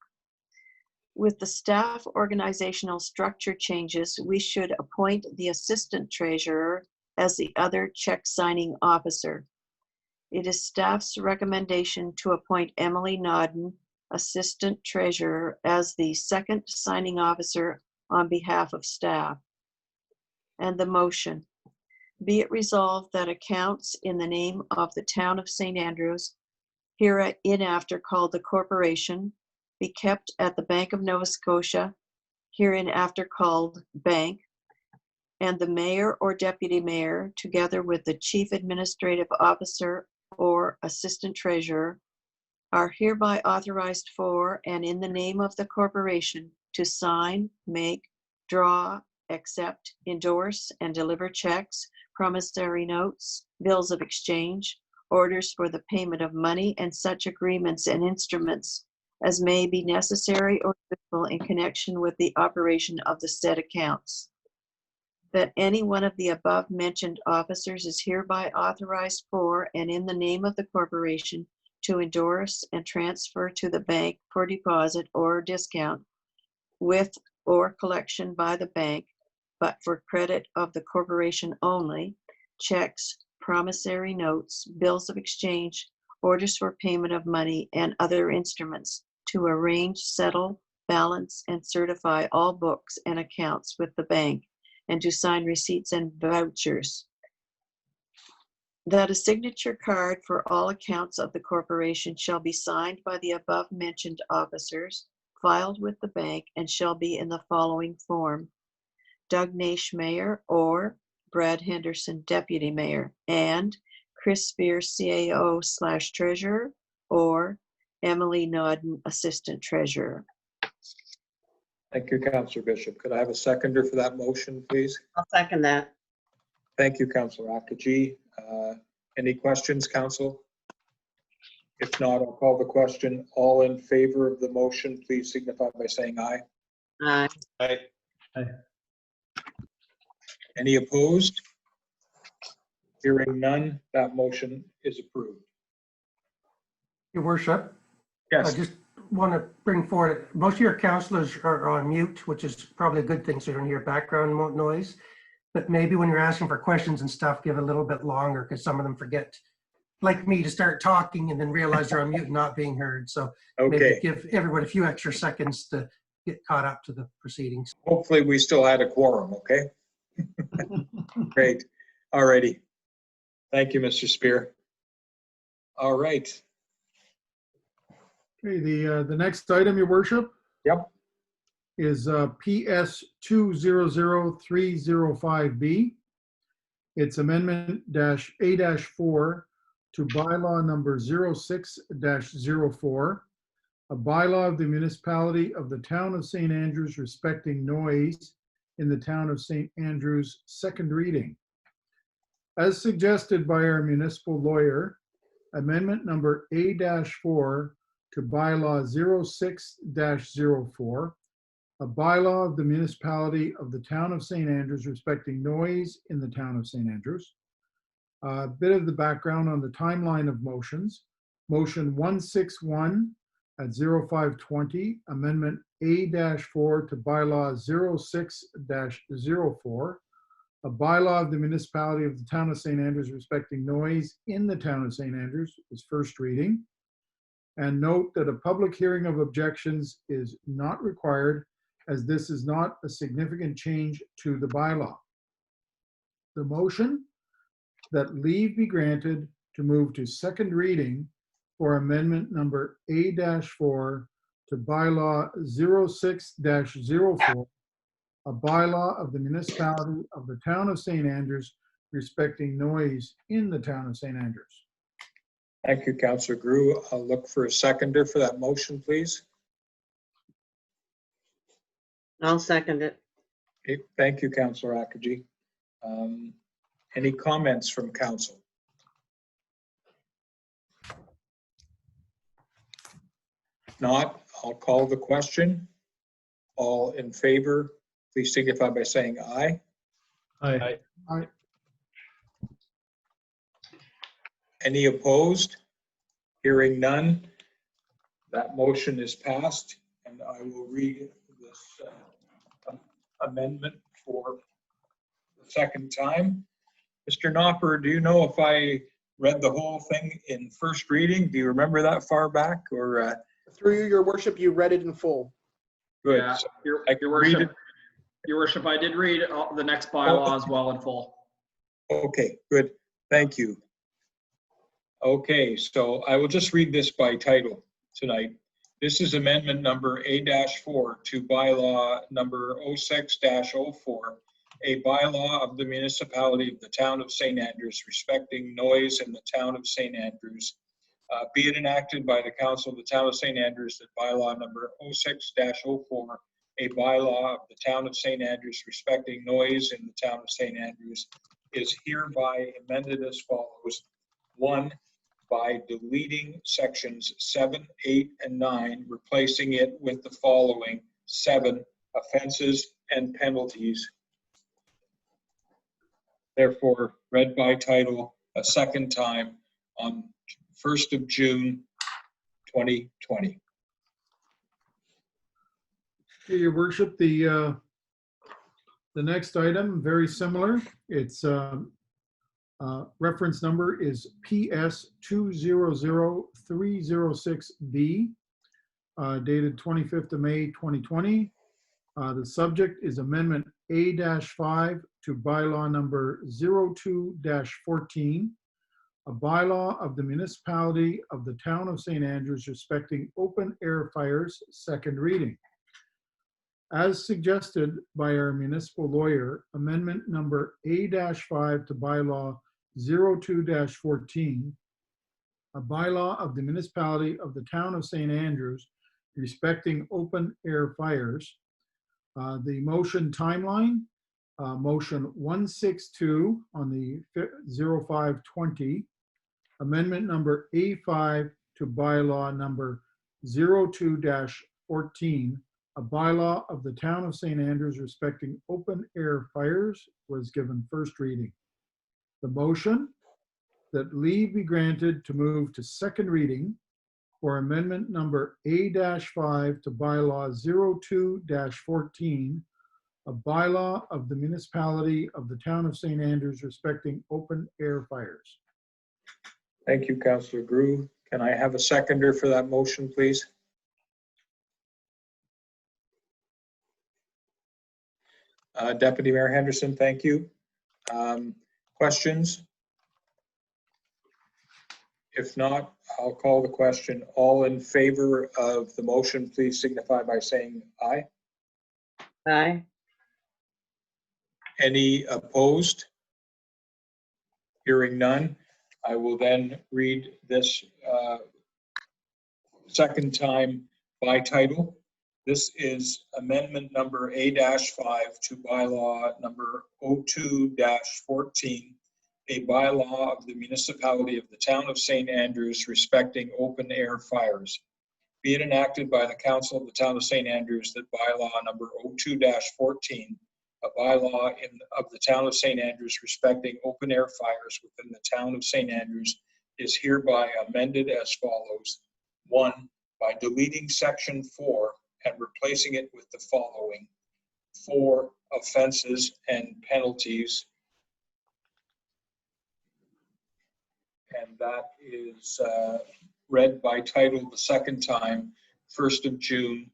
With the staff organizational structure changes, we should appoint the assistant treasurer as the other check signing officer. It is staff's recommendation to appoint Emily Nodden, assistant treasurer, as the second signing officer on behalf of staff. And the motion, be it resolved that accounts in the name of the town of St. Andrews, hereinafter called the corporation, be kept at the Bank of Nova Scotia, hereinafter called bank, and the mayor or deputy mayor, together with the chief administrative officer or assistant treasurer, are hereby authorized for and in the name of the corporation to sign, make, draw, accept, endorse, and deliver checks, promissory notes, bills of exchange, orders for the payment of money, and such agreements and instruments as may be necessary or useful in connection with the operation of the said accounts. That any one of the above mentioned officers is hereby authorized for and in the name of the corporation to endorse and transfer to the bank for deposit or discount with or collection by the bank, but for credit of the corporation only, checks, promissory notes, bills of exchange, orders for payment of money, and other instruments to arrange, settle, balance, and certify all books and accounts with the bank, and to sign receipts and vouchers. That a signature card for all accounts of the corporation shall be signed by the above mentioned officers, filed with the bank, and shall be in the following form: Doug Naish, Mayor, or Brad Henderson, Deputy Mayor, and Chris Spear, CAO/Treasurer, or Emily Nodden, Assistant Treasurer. Thank you, Councillor Bishop. Could I have a seconder for that motion, please? I'll second that. Thank you, Councillor Akaji. Any questions, Council? If not, I'll call the question. All in favor of the motion, please signify by saying aye. Aye. Aye. Any opposed? Hearing none, that motion is approved. Your worship, I Yes, just want to bring forward, most of your councillors are on mute, which is probably a good thing, so you don't hear background noise. But maybe when you're asking for questions and stuff, give a little bit longer, because some of them forget, like me, to start talking and then realize they're on mute and not being heard. So maybe okay. give everyone a few extra seconds to get caught up to the proceedings. Hopefully we still had a quorum, okay? Great. All righty. Thank you, Mr. Spear. All right. Okay, the next item, your worship, Yep. is PS 200305B. It's amendment -A-4 to bylaw number 06-04, a bylaw of the municipality of the town of St. Andrews respecting noise in the town of St. Andrews, second reading. As suggested by our municipal lawyer, amendment number A-4 to bylaw 06-04, a bylaw of the municipality of the town of St. Andrews respecting noise in the town of St. Andrews, A bit of the background on the timeline of motions. Motion 161 at 0520, Amendment A-4 to Bylaw 06-04, a bylaw of the municipality of the town of St. Andrews respecting noise in the town of St. Andrews is first reading. And note that a public hearing of objections is not required, as this is not a significant change to the bylaw. The motion that leave be granted to move to second reading for amendment number A-4 to bylaw 06-04, a bylaw of the municipality of the town of St. Andrews respecting noise in the town of St. Andrews. Thank you, Councillor Grew. I'll look for a seconder for that motion, please. I'll second it. Okay, thank you, Councillor Akaji. Any comments from council? If not, I'll call the question. All in favor, please signify by saying aye. Aye. Any opposed? Hearing none, that motion is passed, and I will read this amendment for the second time. Mr. Knopper, do you know if I read the whole thing in first reading? Do you remember that far back, or? Through your worship, you read it in full. Good. Yeah, So Your I can Worship, read it. Your Worship, I did read the next bylaw as well in full. Okay, good. Thank you. Okay, so I will just read this by title tonight. This is amendment number A-4 to bylaw number 06-04, a bylaw of the municipality of the town of St. Andrews respecting noise in the town of St. Andrews. Be it enacted by the council of the town of St. Andrews that bylaw number 06-04, a bylaw of the town of St. Andrews respecting noise in the town of St. Andrews, is hereby amended as follows. 1, by deleting sections 7, 8, and 9, replacing it with the following: 7, offenses and penalties. Therefore, read by title a second time on 1st of June, 2020. Your worship, the next item, very similar. It's reference number is PS 200306B, dated 25th of May 2020. The subject is amendment A-5 to bylaw number 02-14, a bylaw of the municipality of the town of St. Andrews respecting open air fires, second reading. As suggested by our municipal lawyer, amendment number A-5 to bylaw 02-14, a bylaw of the municipality of the town of St. Andrews respecting open air fires. The motion timeline, motion 162 on the 0520, amendment number A-5 to bylaw number 02-14, a bylaw of the town of St. Andrews respecting open air fires, was given first reading. The motion that leave be granted to move to second reading for amendment number A-5 to bylaw 02-14, a bylaw of the municipality of the town of St. Andrews respecting open air fires. Thank you, Councillor Grew. Can I have a seconder for that motion, please? Deputy Mayor Henderson, thank you. Questions? If not, I'll call the question. All in favor of the motion, please signify by saying aye. Aye. Any opposed? Hearing none, I will then read this second time by title. This is amendment number A-5 to bylaw number 02-14, a bylaw of the municipality of the town of St. Andrews respecting open air fires. Be it enacted by the council of the town of St. Andrews that bylaw number 02-14, a bylaw of the town of St. Andrews respecting open air fires within the town of St. Andrews is hereby amended as follows. 1, by deleting section 4 and replacing it with the following. 4, offenses and penalties. And that is read by title the second time, 1st of June,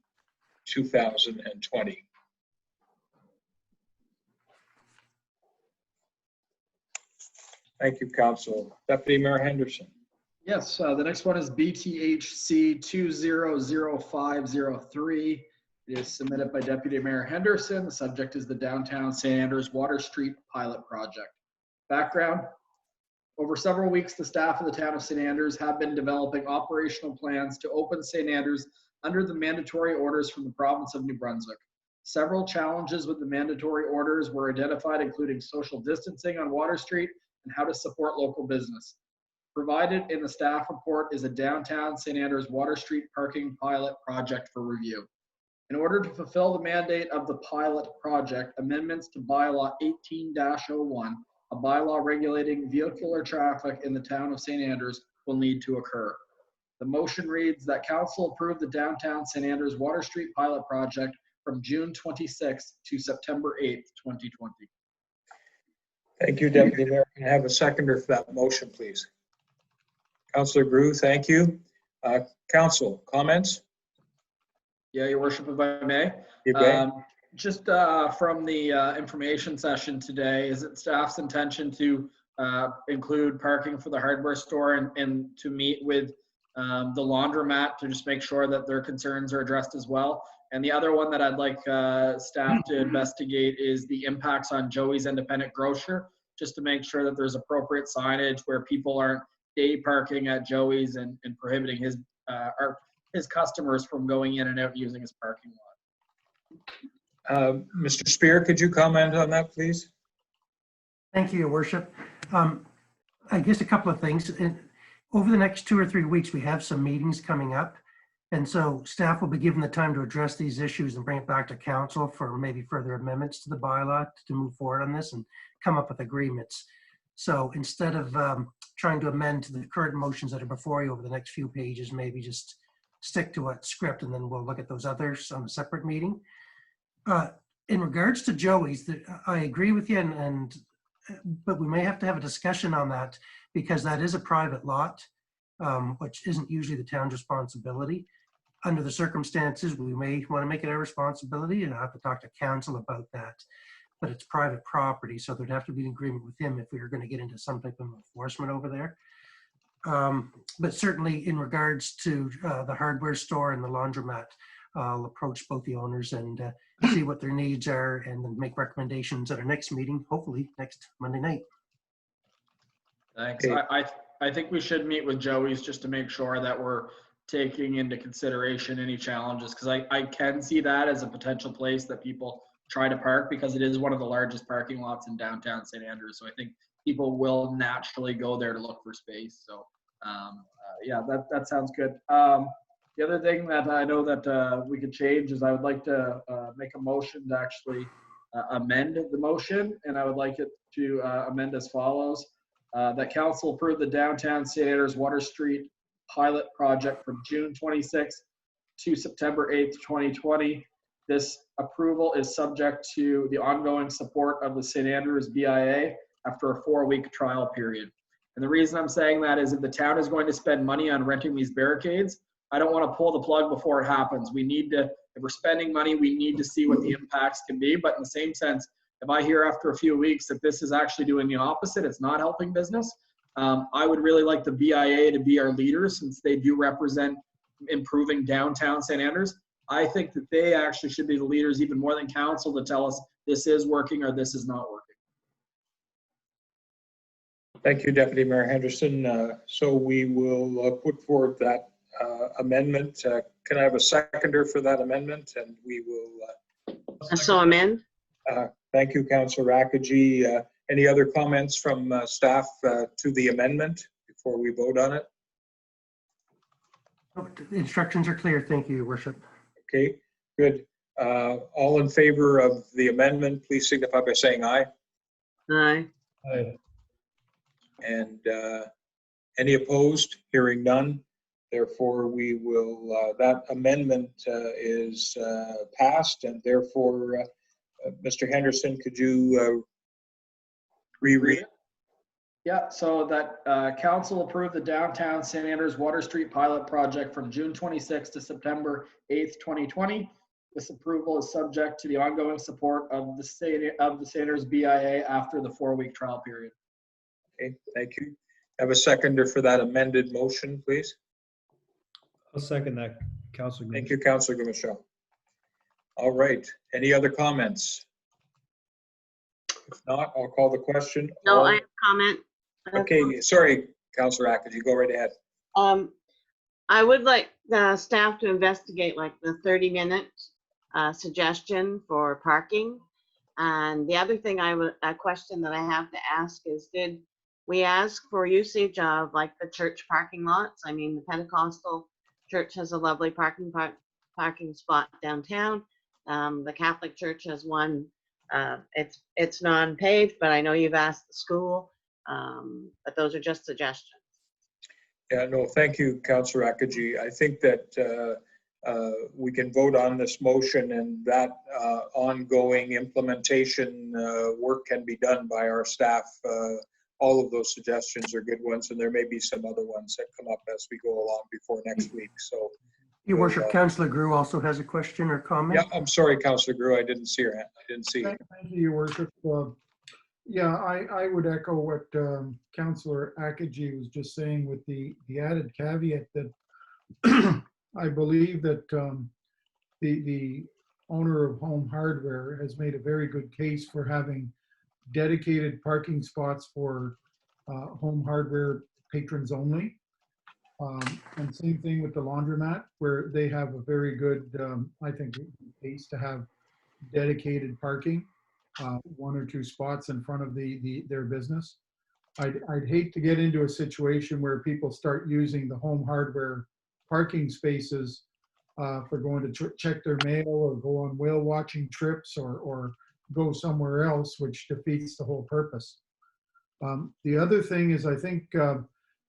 2020. Thank you, Council. Deputy Mayor Henderson. Yes, the next one is BTHC 200503. It is submitted by Deputy Mayor Henderson. The subject is the Downtown St. Andrews Water Street Pilot Project. Background: over several weeks, the staff of the town of St. Andrews have been developing operational plans to open St. Andrews under the mandatory orders from the province of New Brunswick. Several challenges with the mandatory orders were identified, including social distancing on Water Street and how to support local business. Provided in the staff report is a Downtown St. Andrews Water Street Parking Pilot Project for review. In order to fulfill the mandate of the pilot project, amendments to bylaw 18-01, a bylaw regulating vehicular traffic in the town of St. Andrews, will need to occur. The motion reads that council approve the Downtown St. Andrews Water Street Pilot Project from June 26th to September 8th, 2020. Thank you, Deputy Mayor. Can I have a seconder for that motion, please? Councillor Grew, thank you. Council, comments? Yeah, Your Worship, if I may. You may. Just from the information session today, is it staff's intention to include parking for the hardware store and to meet with the laundromat to just make sure that their concerns are addressed as well? And the other one that I'd like staff to investigate is the impacts on Joey's Independent Grocer, just to make sure that there's appropriate signage where people aren't day parking at Joey's and prohibiting his customers from going in and out using his parking lot. Mr. Spear, could you comment on that, please? Thank you, Your Worship. I guess a couple of things. Over the next 2 or 3 weeks, we have some meetings coming up. And so staff will be given the time to address these issues and bring it back to council for maybe further amendments to the bylaw to move forward on this and come up with agreements. So instead of trying to amend to the current motions that are before you over the next few pages, maybe just stick to what script and then we'll look at those others on a separate meeting. In regards to Joey's, I agree with you, but we may have to have a discussion on that because that is a private lot, which isn't usually the town's responsibility. Under the circumstances, we may want to make it our responsibility, and I have to talk to council about that. But it's private property, so there'd have to be an agreement with him if we were going to get into some type of enforcement over there. But certainly in regards to the hardware store and the laundromat, I'll approach both the owners and see what their needs are and then make recommendations at our next meeting, hopefully next Monday night. Thanks. Okay. I think we should meet with Joey's just to make sure that we're taking into consideration any challenges, because I can see that as a potential place that people try to park because it is one of the largest parking lots in downtown St. Andrews. So I think people will naturally go there to look for space. So yeah, that sounds good. The other thing that I know that we could change is I would like to make a motion to actually amend the motion, and I would like it to amend as follows. That council approve the Downtown St. Andrews Water Street Pilot Project from June 26th to September 8th, 2020. This approval is subject to the ongoing support of the St. Andrews BIA after a 4-week trial period. And the reason I'm saying that is if the town is going to spend money on renting these barricades, I don't want to pull the plug before it happens. We need to, if we're spending money, we need to see what the impacts can be. But in the same sense, if I hear after a few weeks that this is actually doing the opposite, it's not helping business, I would really like the BIA to be our leaders since they do represent improving downtown St. Andrews. I think that they actually should be the leaders even more than council to tell us this is working or this is not working. Thank you, Deputy Mayor Henderson. So we will put forward that amendment. Can I have a seconder for that amendment? And we will. So amend. Thank you, Councillor Rakiji. Any other comments from staff to the amendment before we vote on it? The instructions are clear. Thank you, Your Worship. Okay, good. All in favor of the amendment, please signify by saying aye. Aye. Aye. And any opposed? Hearing none. Therefore, we will, that amendment is passed, and therefore, Mr. Henderson, could you reread? Yeah, so that council approved the downtown St. Andrews Water Street pilot project from June 26th to September 8th, 2020. This approval is subject to the ongoing support of the St. Andrews BIA after the 4-week trial period. Okay, thank you. Have a seconder for that amended motion, please. I'll second that, Councilor. Thank you, Councilor Gumashall. All right, any other comments? If not, I'll call the question. No, All- I have a comment. Okay, sorry, Councilor Ackett, you go right ahead. I would like the staff to investigate like the 30-minute suggestion for parking. And the other thing a question that I have to ask is, did we ask for usage of like the church parking lots? I mean, the Pentecostal church has a lovely parking spot downtown. The Catholic church has one. It's non-paved, but I know you've asked the school. But those are just suggestions. Yeah, no, thank you, Councilor Akaji. I think that we can vote on this motion, and that ongoing implementation work can be done by our staff. All of those suggestions are good ones, and there may be some other ones that come up as we go along before next week. So, Your Worship, Councillor Grew also has a question or comment. yeah, I'm sorry, Councilor Grew, I didn't see her hand. I didn't see. Thank you, Your Worship. Yeah, I would echo what Councillor Akaji was just saying, with the added caveat that I believe that the owner of Home Hardware has made a very good case for having dedicated parking spots for Home Hardware patrons only. And same thing with the laundromat, where they have a very good, I think, case to have dedicated parking, 1 or 2 spots in front of their business. I'd hate to get into a situation where people start using the Home Hardware parking spaces for going to check their mail or go on whale watching trips or go somewhere else, which defeats the whole purpose. The other thing is, I think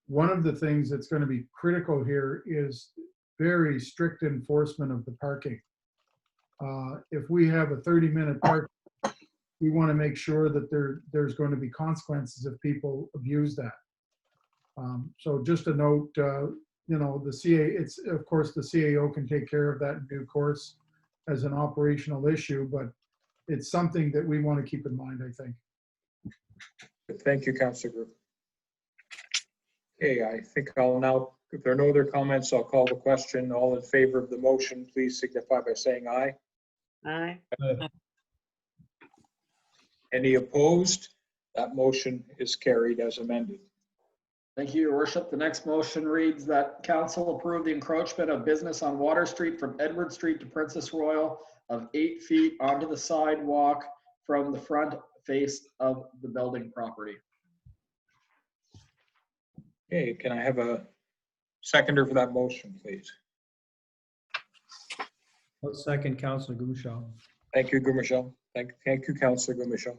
one of the things that's going to be critical here is very strict enforcement of the parking. If we have a 30-minute park, we want to make sure that there's going to be consequences if people abuse that. So just a note, of course the CAO can take care of that in due course as an operational issue, but it's something that we want to keep in mind, I think. Thank you, Councilor Grew. Okay, I think I'll now, if there are no other comments, I'll call the question. All in favor of the motion, please signify by saying aye. Aye. Any opposed? That motion is carried as amended. Thank you, Your Worship. The next motion reads that council approve the encroachment of business on Water Street from Edward Street to Princess Royal of 8 feet onto the sidewalk from the front face of the building property. Okay, can I have a seconder for that motion, please? I'll second, Councilor Gumashall. Thank you, Gumashall. Thank you, Councilor Gumashall.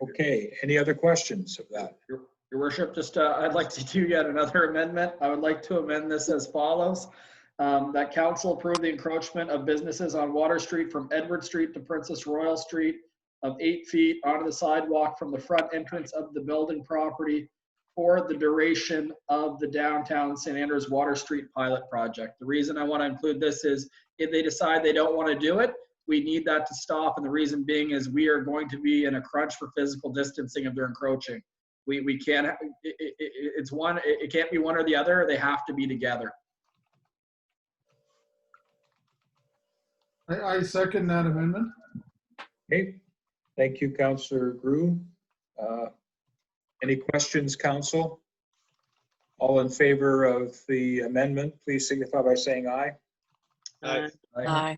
Okay, any other questions of that? Your Worship, just I'd like to do yet another amendment. I would like to amend this as follows. That council approve the encroachment of businesses on Water Street from Edward Street to Princess Royal Street of 8 feet onto the sidewalk from the front entrance of the building property for the duration of the downtown St. Andrews Water Street pilot project. The reason I want to include this is if they decide they don't want to do it, we need that to stop. And the reason being is we are going to be in a crunch for physical distancing if they're encroaching. We can't, it can't be one or the other. They have to be together. I second that amendment. Okay, thank you, Councilor Grew. Any questions, Council? All in favor of the amendment, please signify by saying aye. Aye. Aye.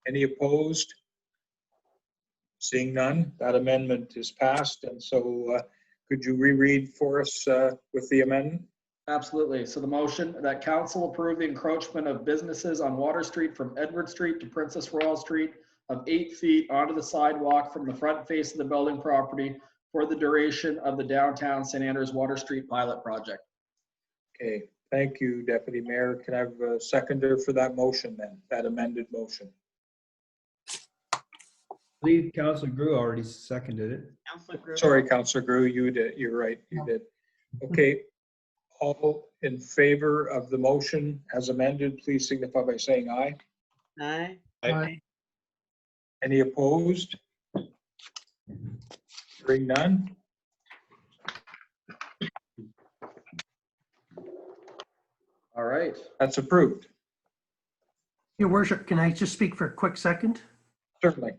Any opposed? Seeing none, that amendment is passed. And so could you reread for us with the amendment? Absolutely. So the motion that council approve the encroachment of businesses on Water Street from Edward Street to Princess Royal Street of 8 feet onto the sidewalk from the front face of the building property for the duration of the downtown St. Andrews Water Street pilot project. Okay, thank you, Deputy Mayor. Can I have a seconder for that motion then, that amended motion? I believe Councilor Grew already seconded it. Counselor Groot. Sorry, Councilor Grew, you did, you're right, you did. Okay, all in favor of the motion as amended, please signify by saying aye. Aye. Aye. Any opposed? Hearing none? All right. That's approved, Your worship, can I just speak for a quick second? certainly.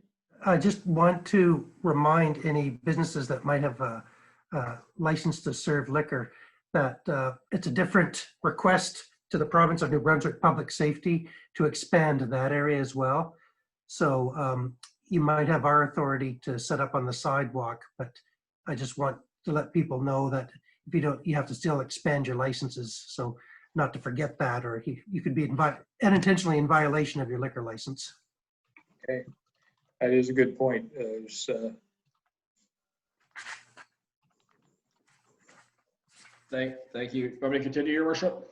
I just want to remind any businesses that might have a license to serve liquor that it's a different request to the province of New Brunswick Public Safety to expand that area as well. So you might have our authority to set up on the sidewalk, but I just want to let people know that if you don't, you have to still expand your licenses. So not to forget that, or you could be unintentionally in violation of your liquor license. Okay, that is a good point. Thank you. Want me to continue, Your Worship?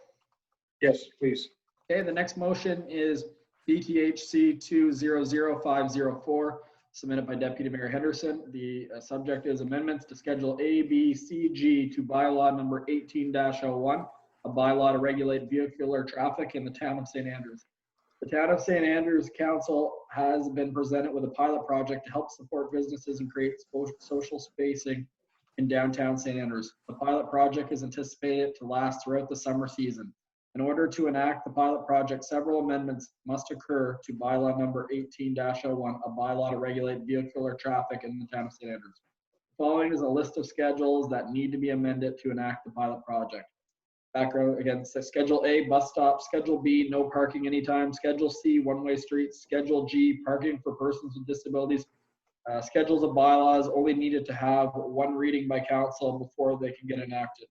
Yes, please. Okay, the next motion is BTHC 200504, submitted by Deputy Mayor Henderson. The subject is amendments to Schedule A, B, C, G to bylaw number 18-01, a bylaw to regulate vehicular traffic in the town of St. Andrews. The Town of St. Andrews Council has been presented with a pilot project to help support businesses and create social spacing in downtown St. Andrews. The pilot project is anticipated to last throughout the summer season. In order to enact the pilot project, several amendments must occur to bylaw number 18-01, a bylaw to regulate vehicular traffic in the town of St. Andrews. The following is a list of schedules that need to be amended to enact the pilot project. Background again, so Schedule A, bus stop. Schedule B, no parking anytime. Schedule C, one-way streets. Schedule G, parking for persons with disabilities. Schedules of bylaws only needed to have one reading by council before they can get enacted.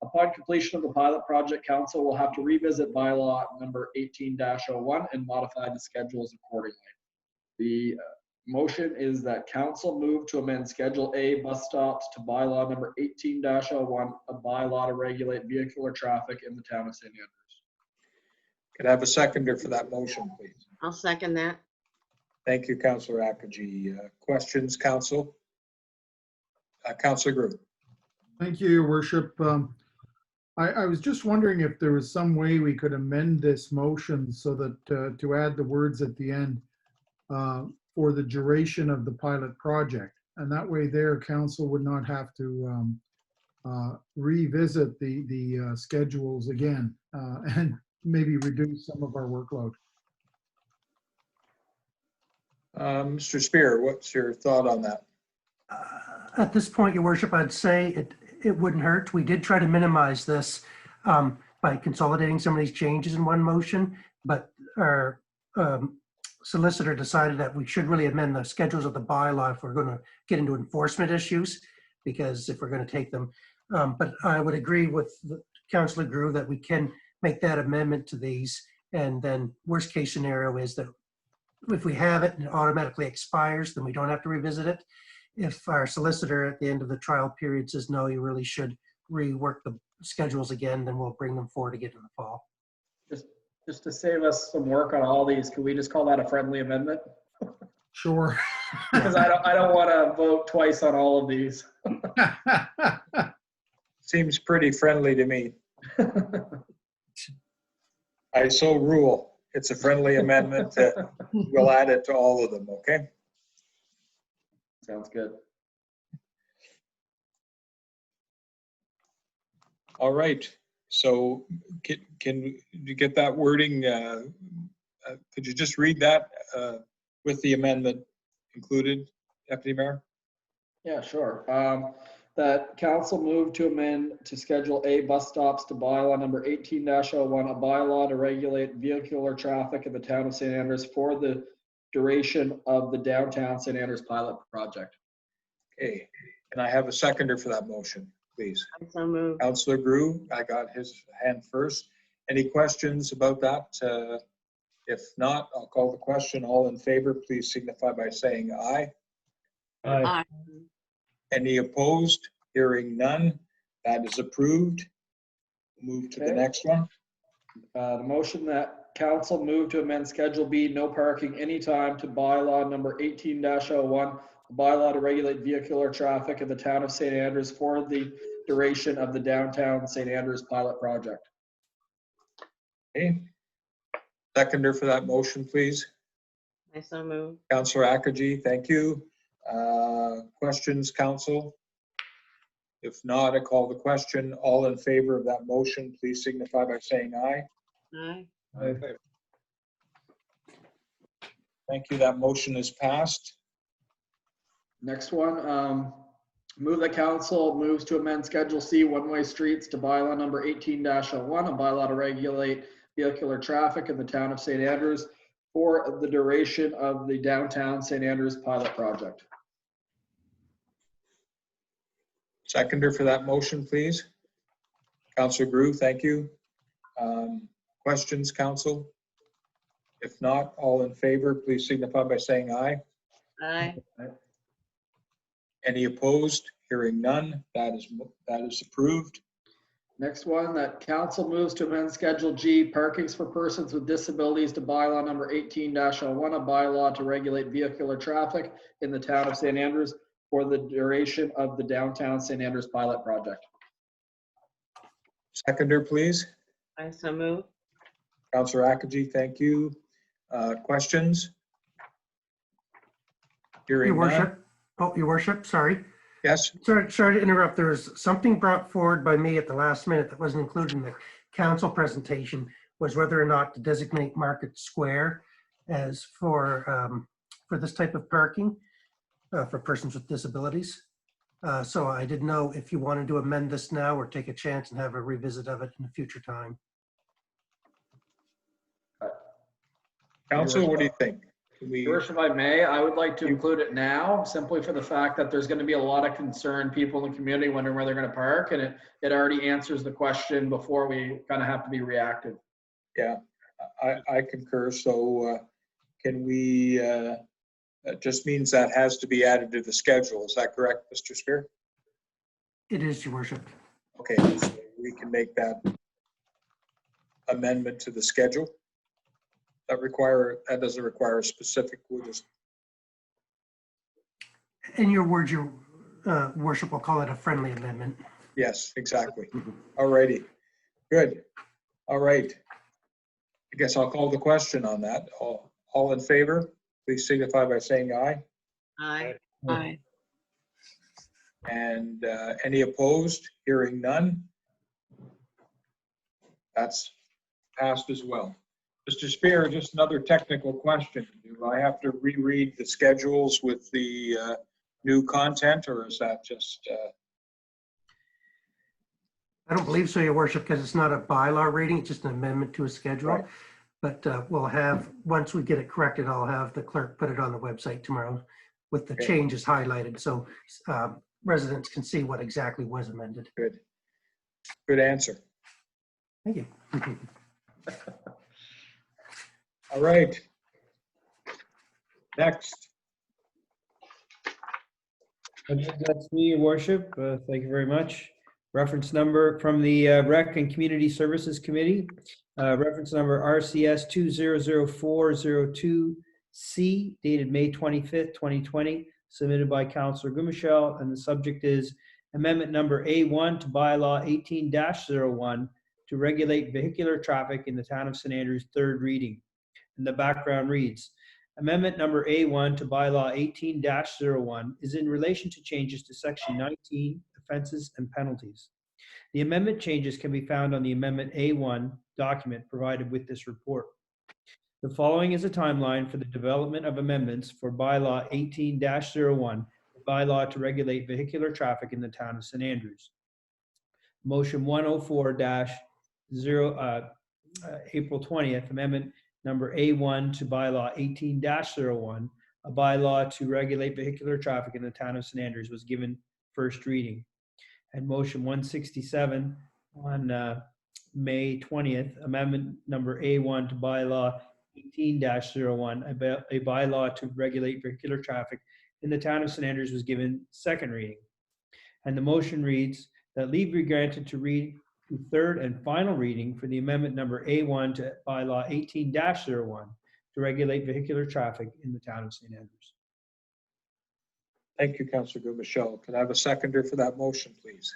Upon completion of the pilot project, council will have to revisit bylaw number 18-01 and modify the schedules accordingly. The motion is that council move to amend Schedule A bus stops to bylaw number 18-01, a bylaw to regulate vehicular traffic in the town of St. Andrews. Could I have a seconder for that motion, please? I'll second that. Thank you, Councillor Akaji. Questions, Council? Councillor Groot. Thank you, Your Worship. I was just wondering if there was some way we could amend this motion so that to add the words at the end for the duration of the pilot project. And that way there, council would not have to revisit the schedules again and maybe reduce some of our workload. Mr. Spear, what's your thought on that? At this point, Your Worship, I'd say it wouldn't hurt. We did try to minimize this by consolidating some of these changes in one motion, but our solicitor decided that we should really amend the schedules of the bylaw if we're going to get into enforcement issues, because if we're going to take them. But I would agree with Councillor Grew that we can make that amendment to these, and then worst case scenario is that if we have it and it automatically expires, then we don't have to revisit it. If our solicitor at the end of the trial period says, no, you really should rework the schedules again, then we'll bring them forward again in the fall. Just to save us some work on all these, can we just call that a friendly amendment? Sure. Because I don't want to vote twice on all of these. Seems pretty friendly to me. I so rule. It's a friendly amendment. We'll add it to all of them, okay? Sounds good. All right. So can you get that wording? Could you just read that with the amendment included, Deputy Mayor? Yeah, sure. That council moved to amend to Schedule A bus stops to bylaw number 18-01, a bylaw to regulate vehicular traffic in the town of St. Andrews for the duration of the downtown St. Andrews pilot project. Okay. Can I have a seconder for that motion? please? I so move. Councillor Grew, I got his hand first. Any questions about that? If not, I'll call the question. All in favor, please signify by saying aye. Aye. Any opposed? Hearing none, that is approved. Move to the Okay. next one. The motion that council move to amend Schedule B, no parking anytime, to bylaw number 18-01, a bylaw to regulate vehicular traffic in the town of St. Andrews for the duration of the downtown St. Andrews pilot project. Okay. Seconder for that motion, please. I so move. Councillor Akerji, thank you. Questions, council? If not, I call the question. All in favor of that motion, please signify by saying aye. Aye. Aye. Thank you. That motion is passed. Next one, move that council moves to amend Schedule C, one-way streets, to bylaw number 18-01, a bylaw to regulate vehicular traffic in the town of St. Andrews for the duration of the downtown St. Andrews pilot project. Seconder for that motion, please. Councillor Grew, thank you. Questions, council? If not, all in favor, please signify by saying aye. Aye. Any opposed? Hearing none, that is approved. Next one, that council moves to amend Schedule G, parkings for persons with disabilities, to bylaw number 18-01, a bylaw to regulate vehicular traffic in the town of St. Andrews for the duration of the downtown St. Andrews pilot project. Seconder, please. I so move. Councillor Akerji, thank you. Questions? Hearing Your none. worship. Oh, your worship, sorry. Yes, Sorry to interrupt. There was something brought forward by me at the last minute that wasn't included in the council presentation, was whether or not to designate Market Square as for this type of parking for persons with disabilities. So I didn't know if you wanted to amend this now or take a chance and have a revisit of it in a future time. council, what do you think? Can we, Your worship, if I may, I would like to include it now, simply for the fact that there's going to be a lot of concerned people in the community wondering where they're going to park, and it already answers the question before we kind of have to be reactive. yeah, I concur. So can we, that just means that has to be added to the schedule. Is that correct, Mr. Spear? It is, your worship. Okay, so we can make that amendment to the schedule. That doesn't require a specific, we'll just, In your words, your worship, will call it a friendly amendment. yes, exactly. All righty, good. All right. I guess I'll call the question on that. All in favor, please signify by saying aye. Aye. Aye. And any opposed? Hearing none. That's passed as well. Mr. Spear, just another technical question. Do I have to reread the schedules with the new content, or is that just, I don't believe so, your worship, because it's not a bylaw reading, it's just an amendment to a schedule. Right. But we'll have, once we get it corrected, I'll have the clerk put it on the website tomorrow with the Okay. changes highlighted, so residents can see what exactly was amended. good? Good answer. Thank you. All right. Next. That's me, your worship. Thank you very much. Reference number from the Rec and Community Services Committee. Reference number RCS 200402C, dated May 25th, 2020, submitted by Councillor Gumichel, and the subject is amendment number A1 to bylaw 18-01 to regulate vehicular traffic in the town of St. Andrews, third reading. And the background reads, amendment number A1 to bylaw 18-01 is in relation to changes to section 19, offenses and penalties. The amendment changes can be found on the amendment A1 document provided with this report. The following is a timeline for the development of amendments for bylaw 18-01, the bylaw to regulate vehicular traffic in the town of St. Andrews. Motion 104-0, April 20th, amendment number A1 to bylaw 18-01, a bylaw to regulate vehicular traffic in the town of St. Andrews, was given first reading. and motion 167 on May 20th, amendment number A1 to bylaw 18-01, a bylaw to regulate vehicular traffic in the town of St. Andrews was given second reading. And the motion reads that leave be granted to read the third and final reading for the amendment number A1 to bylaw 18-01 to regulate vehicular traffic in the town of St. Andrews. Thank you, Councillor Goodmichelle. Can I have a seconder for that motion, please?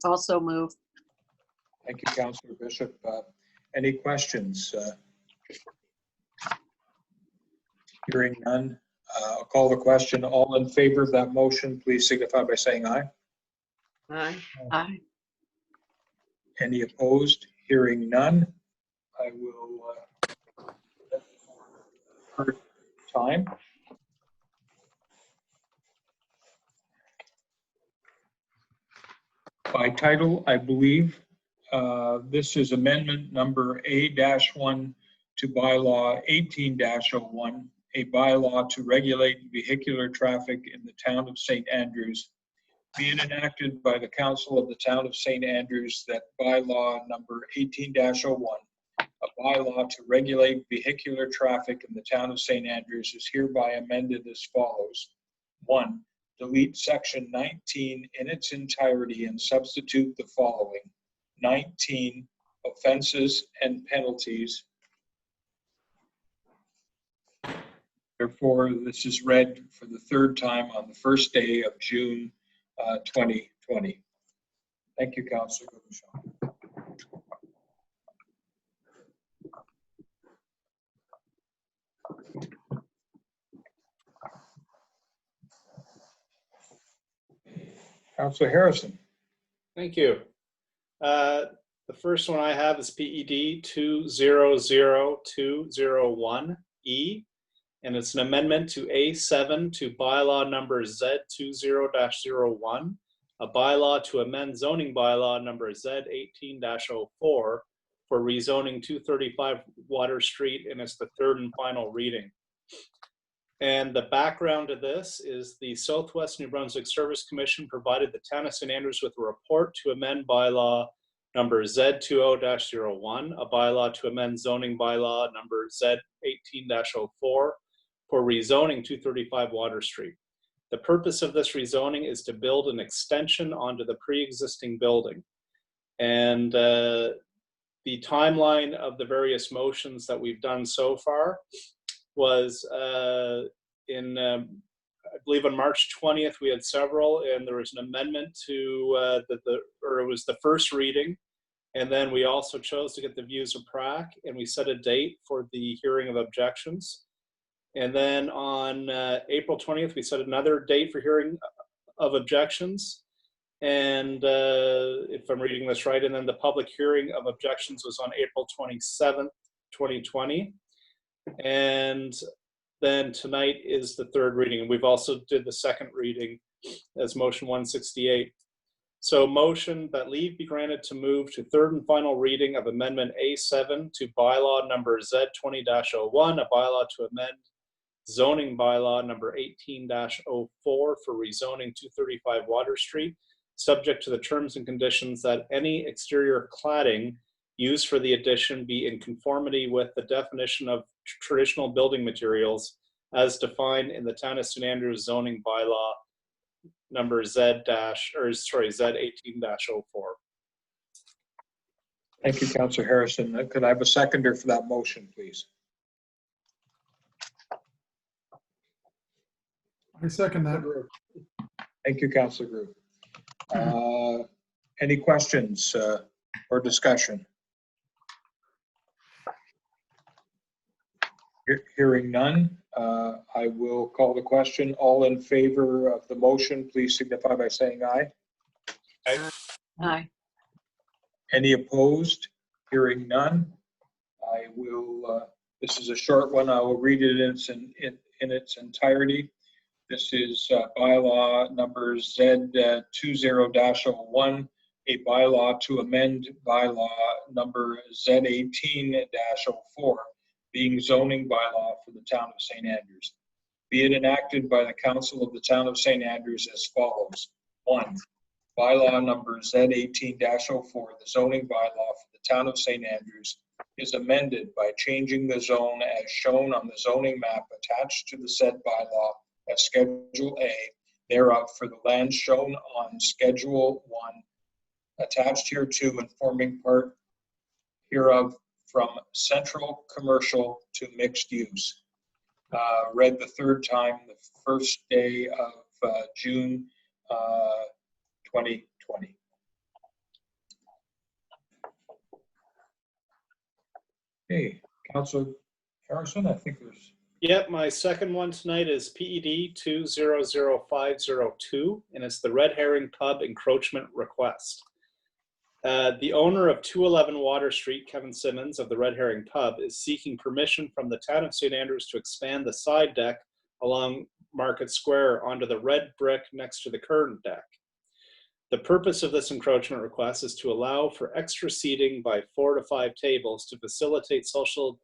Also move. Thank you, Councillor Bishop. Any questions? Hearing none, I'll call the question. All in favor of that motion, please signify by saying aye. Aye. Aye. Any opposed? Hearing none, I will for time. By title, I believe this is amendment number A-1 to bylaw 18-01, a bylaw to regulate vehicular traffic in the town of St. Andrews, being enacted by the Council of the Town of St. Andrews that bylaw number 18-01, a bylaw to regulate vehicular traffic in the town of St. Andrews is hereby amended as follows. 1. Delete section 19 in its entirety and substitute the following. 19, offenses and penalties. Therefore, this is read for the third time on the first day of June 2020. Thank you, Councillor Goodmichelle. Councillor Harrison. Thank you. The first one I have is PED 200201E, and it's an amendment to A7 to bylaw number Z20-01, a bylaw to amend zoning bylaw number Z18-04 for rezoning 235 Water Street, and it's the third and final reading. And the background to this is the Southwest New Brunswick Service Commission provided the town of St. Andrews with a report to amend bylaw number Z20-01, a bylaw to amend zoning bylaw number Z18-04 for rezoning 235 Water Street. The purpose of this rezoning is to build an extension onto the pre-existing building. And the timeline of the various motions that we've done so far was I believe on March 20th, we had several, and there was an amendment to it was the first reading. And then we also chose to get the views of PRAC, and we set a date for the hearing of objections. And then on April 20th, we set another date for hearing of objections. And if I'm reading this right, and then the public hearing of objections was on April 27th, 2020. And then tonight is the third reading. And we've also did the second reading as motion 168. So motion that leave be granted to move to third and final reading of amendment A7 to bylaw number Z20-01, a bylaw to amend zoning bylaw number 18-04 for rezoning 235 Water Street, subject to the terms and conditions that any exterior cladding used for the addition be in conformity with the definition of traditional building materials as defined in the town of St. Andrews zoning bylaw number Z18-04. Thank you, Councillor Harrison. Could I have a seconder for that motion, please? I second that. Thank you, Councillor Groove. Any questions or discussion? Hearing none, I will call the question. All in favor of the motion, please signify by saying aye. Aye. Aye. Any opposed? Hearing none, I will, this is a short one. I will read it in its entirety. This is bylaw number Z20-01, a bylaw to amend bylaw number Z18-04, being zoning bylaw for the town of St. Andrews. Be it enacted by the Council of the Town of St. Andrews as follows. 1. Bylaw number Z18-04, the zoning bylaw for the Town of St. Andrews, is amended by changing the zone as shown on the zoning map attached to the said bylaw as Schedule A thereof for the land shown on Schedule 1 attached hereto and forming part hereof from central commercial to mixed use. Read the third time, the first day of June 2020. Okay, Councilor Harrison, I think there's. Yep, my second one tonight is PED 200502, and it's the Red Herring Pub encroachment request. The owner of 211 Water Street, Kevin Simmons of the Red Herring Pub, is seeking permission from the Town of St. Andrews to expand the side deck along Market Square onto the red brick next to the current deck. The purpose of this encroachment request is to allow for extra seating by 4 to 5 tables to facilitate social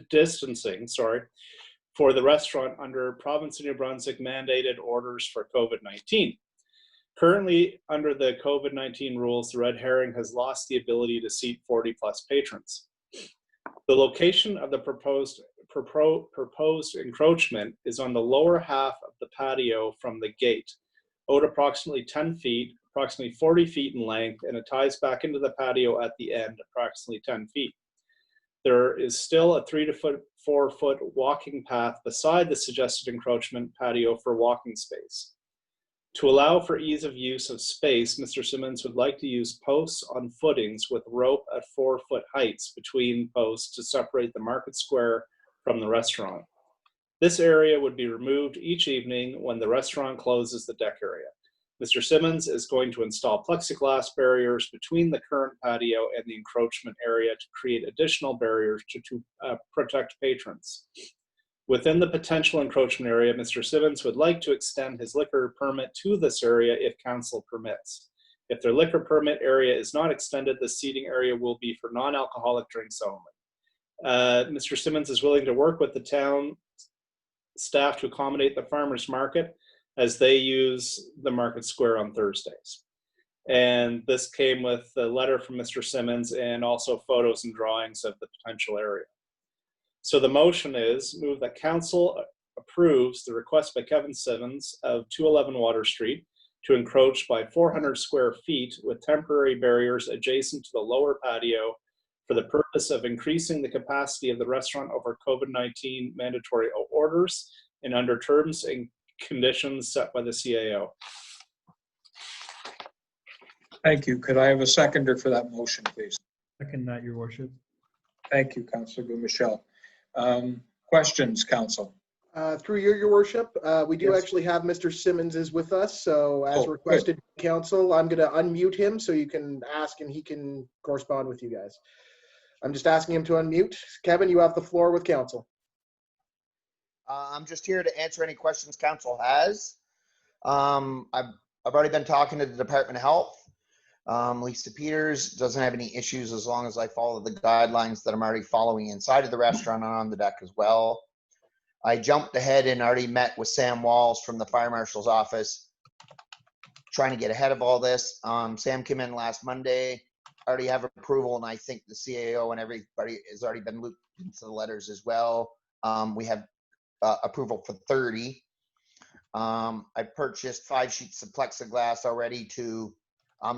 distancing, for the restaurant under Province of New Brunswick mandated orders for COVID-19. Currently, under the COVID-19 rules, the Red Herring has lost the ability to seat 40+ patrons. The location of the proposed encroachment is on the lower half of the patio from the gate, out approximately 10 feet, approximately 40 feet in length, and it ties back into the patio at the end, approximately 10 feet. There is still a 3 to 4 foot walking path beside the suggested encroachment patio for walking space. To allow for ease of use of space, Mr. Simmons would like to use posts on footings with rope at 4 foot heights between posts to separate the market square from the restaurant. This area would be removed each evening when the restaurant closes the deck area. Mr. Simmons is going to install plexiglass barriers between the current patio and the encroachment area to create additional barriers to protect patrons. Within the potential encroachment area, Mr. Simmons would like to extend his liquor permit to this area if council permits. If their liquor permit area is not extended, the seating area will be for non-alcoholic drinks only. Mr. Simmons is willing to work with the town staff to accommodate the farmers market as they use the market square on Thursdays. And this came with a letter from Mr. Simmons and also photos and drawings of the potential area. So the motion is move that council approves the request by Kevin Simmons of 211 Water Street to encroach by 400 square feet with temporary barriers adjacent to the lower patio for the purpose of increasing the capacity of the restaurant over COVID-19 mandatory orders and under terms and conditions set by the CAO. Thank you. Could I have a seconder for that motion, please? Second that, your worship. Thank you, Councilor Michelle. Questions, Council? Through your worship, we do Yes. actually have Mr. Simmons is with us. So as Oh, requested by council, I'm going to unmute him so you can ask and he can correspond with you guys. I'm just asking him to unmute. Kevin, you have the floor with council. I'm just here to answer any questions council has. I've already been talking to the Department of Health. Lisa Peters doesn't have any issues as long as I follow the guidelines that I'm already following inside of the restaurant and on the deck as well. I jumped ahead and already met with Sam Walls from the Fire Marshal's office, trying to get ahead of all this. Sam came in last Monday, already have approval, and I think the CAO and everybody has already been looped into the letters as well. We have approval for 30. I purchased 5 sheets of plexiglass already to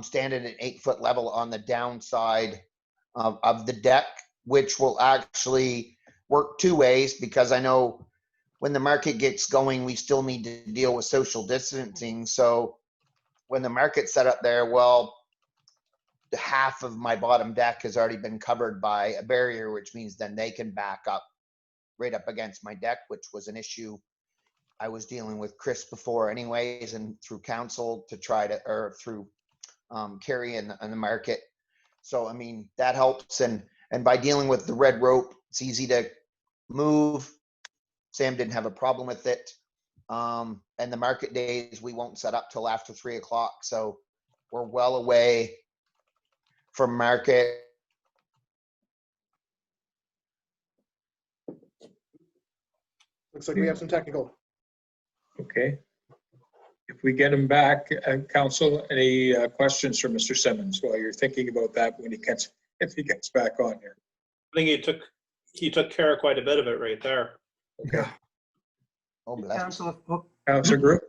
stand at an 8-foot level on the downside of the deck, which will actually work 2 ways, because I know when the market gets going, we still need to deal with social distancing. So when the market's set up there, well, the half of my bottom deck has already been covered by a barrier, which means then they can back up right up against my deck, which was an issue I was dealing with Chris before anyways, and through council to try to, or through Carrie and the market. So, I mean, that helps. And by dealing with the red rope, it's easy to move. Sam didn't have a problem with it. And the market days, we won't set up till after 3 o'clock. So we're well away from market. Looks like we have some technical. Okay. If we get him back, council, any questions for Mr. Simmons while you're thinking about that when if he gets back on here? I think he took care of quite a bit of it right there. Okay. Oh, bless. Council, oh, Councilor Group?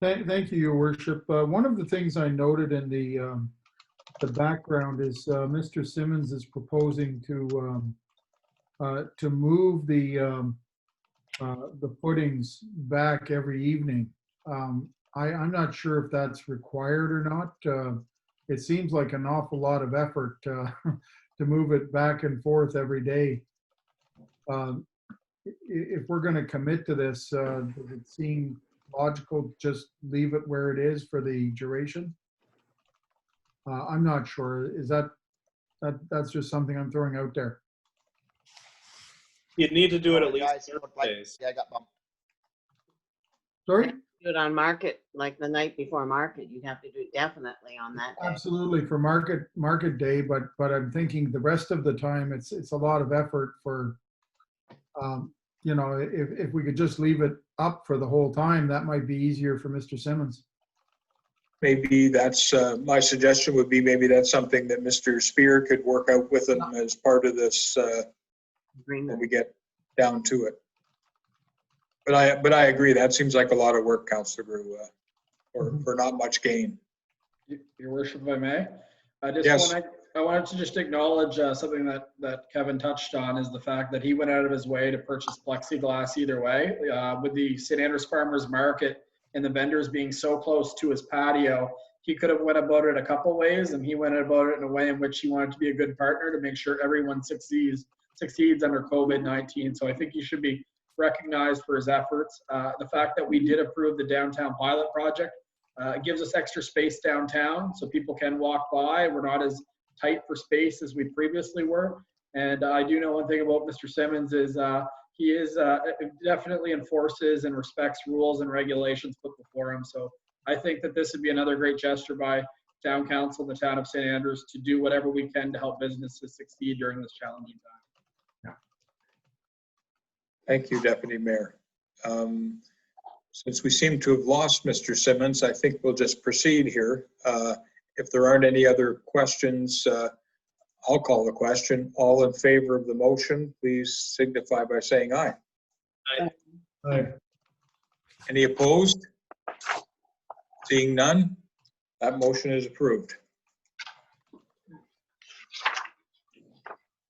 Thank you, Your Worship. One of the things I noted in the background is Mr. Simmons is proposing to move the footings back every evening. I'm not sure if that's required or not. It seems like an awful lot of effort to move it back and forth every day. If we're going to commit to this, does it seem logical to just leave it where it is for the duration? I'm not sure. Is that's just something I'm throwing out there? You'd need to do it at least Guys, it looked like- days. Yeah, I got bumped. Sorry? Do it on market, like the night before market, you'd have to do it definitely on that day. Absolutely for market day, but I'm thinking the rest of the time it's a lot of effort for, you know, if we could just leave it up for the whole time, that might be easier for Mr. Simmons. Maybe that's, my suggestion would be maybe that's something that Mr. Spear could work out with him as part of this when Agreement. we get down to it. But I agree, that seems like a lot of work, Councilor Brew, for not much gain. Your worship, if I may. Yes. I wanted to just acknowledge something that Kevin touched on is the fact that he went out of his way to purchase plexiglass either way. With the St. Andrews Farmers Market and the vendors being so close to his patio, he could have went about it a couple ways, and he went about it in a way in which he wanted to be a good partner to make sure everyone succeeds under COVID-19. So I think he should be recognized for his efforts. The fact that we did approve the downtown pilot project gives us extra space downtown so people can walk by. We're not as tight for space as we previously were. And I do know one thing about Mr. Simmons is he is definitely enforces and respects rules and regulations put before him. So I think that this would be another great gesture by town council, the town of St. Andrews, to do whatever we can to help businesses succeed during this challenging time. Thank you, Deputy Mayor. Since we seem to have lost Mr. Simmons, I think we'll just proceed here. If there aren't any other questions, I'll call the question. All in favor of the motion, please signify by saying aye. Aye. Any opposed? Seeing none, that motion is approved.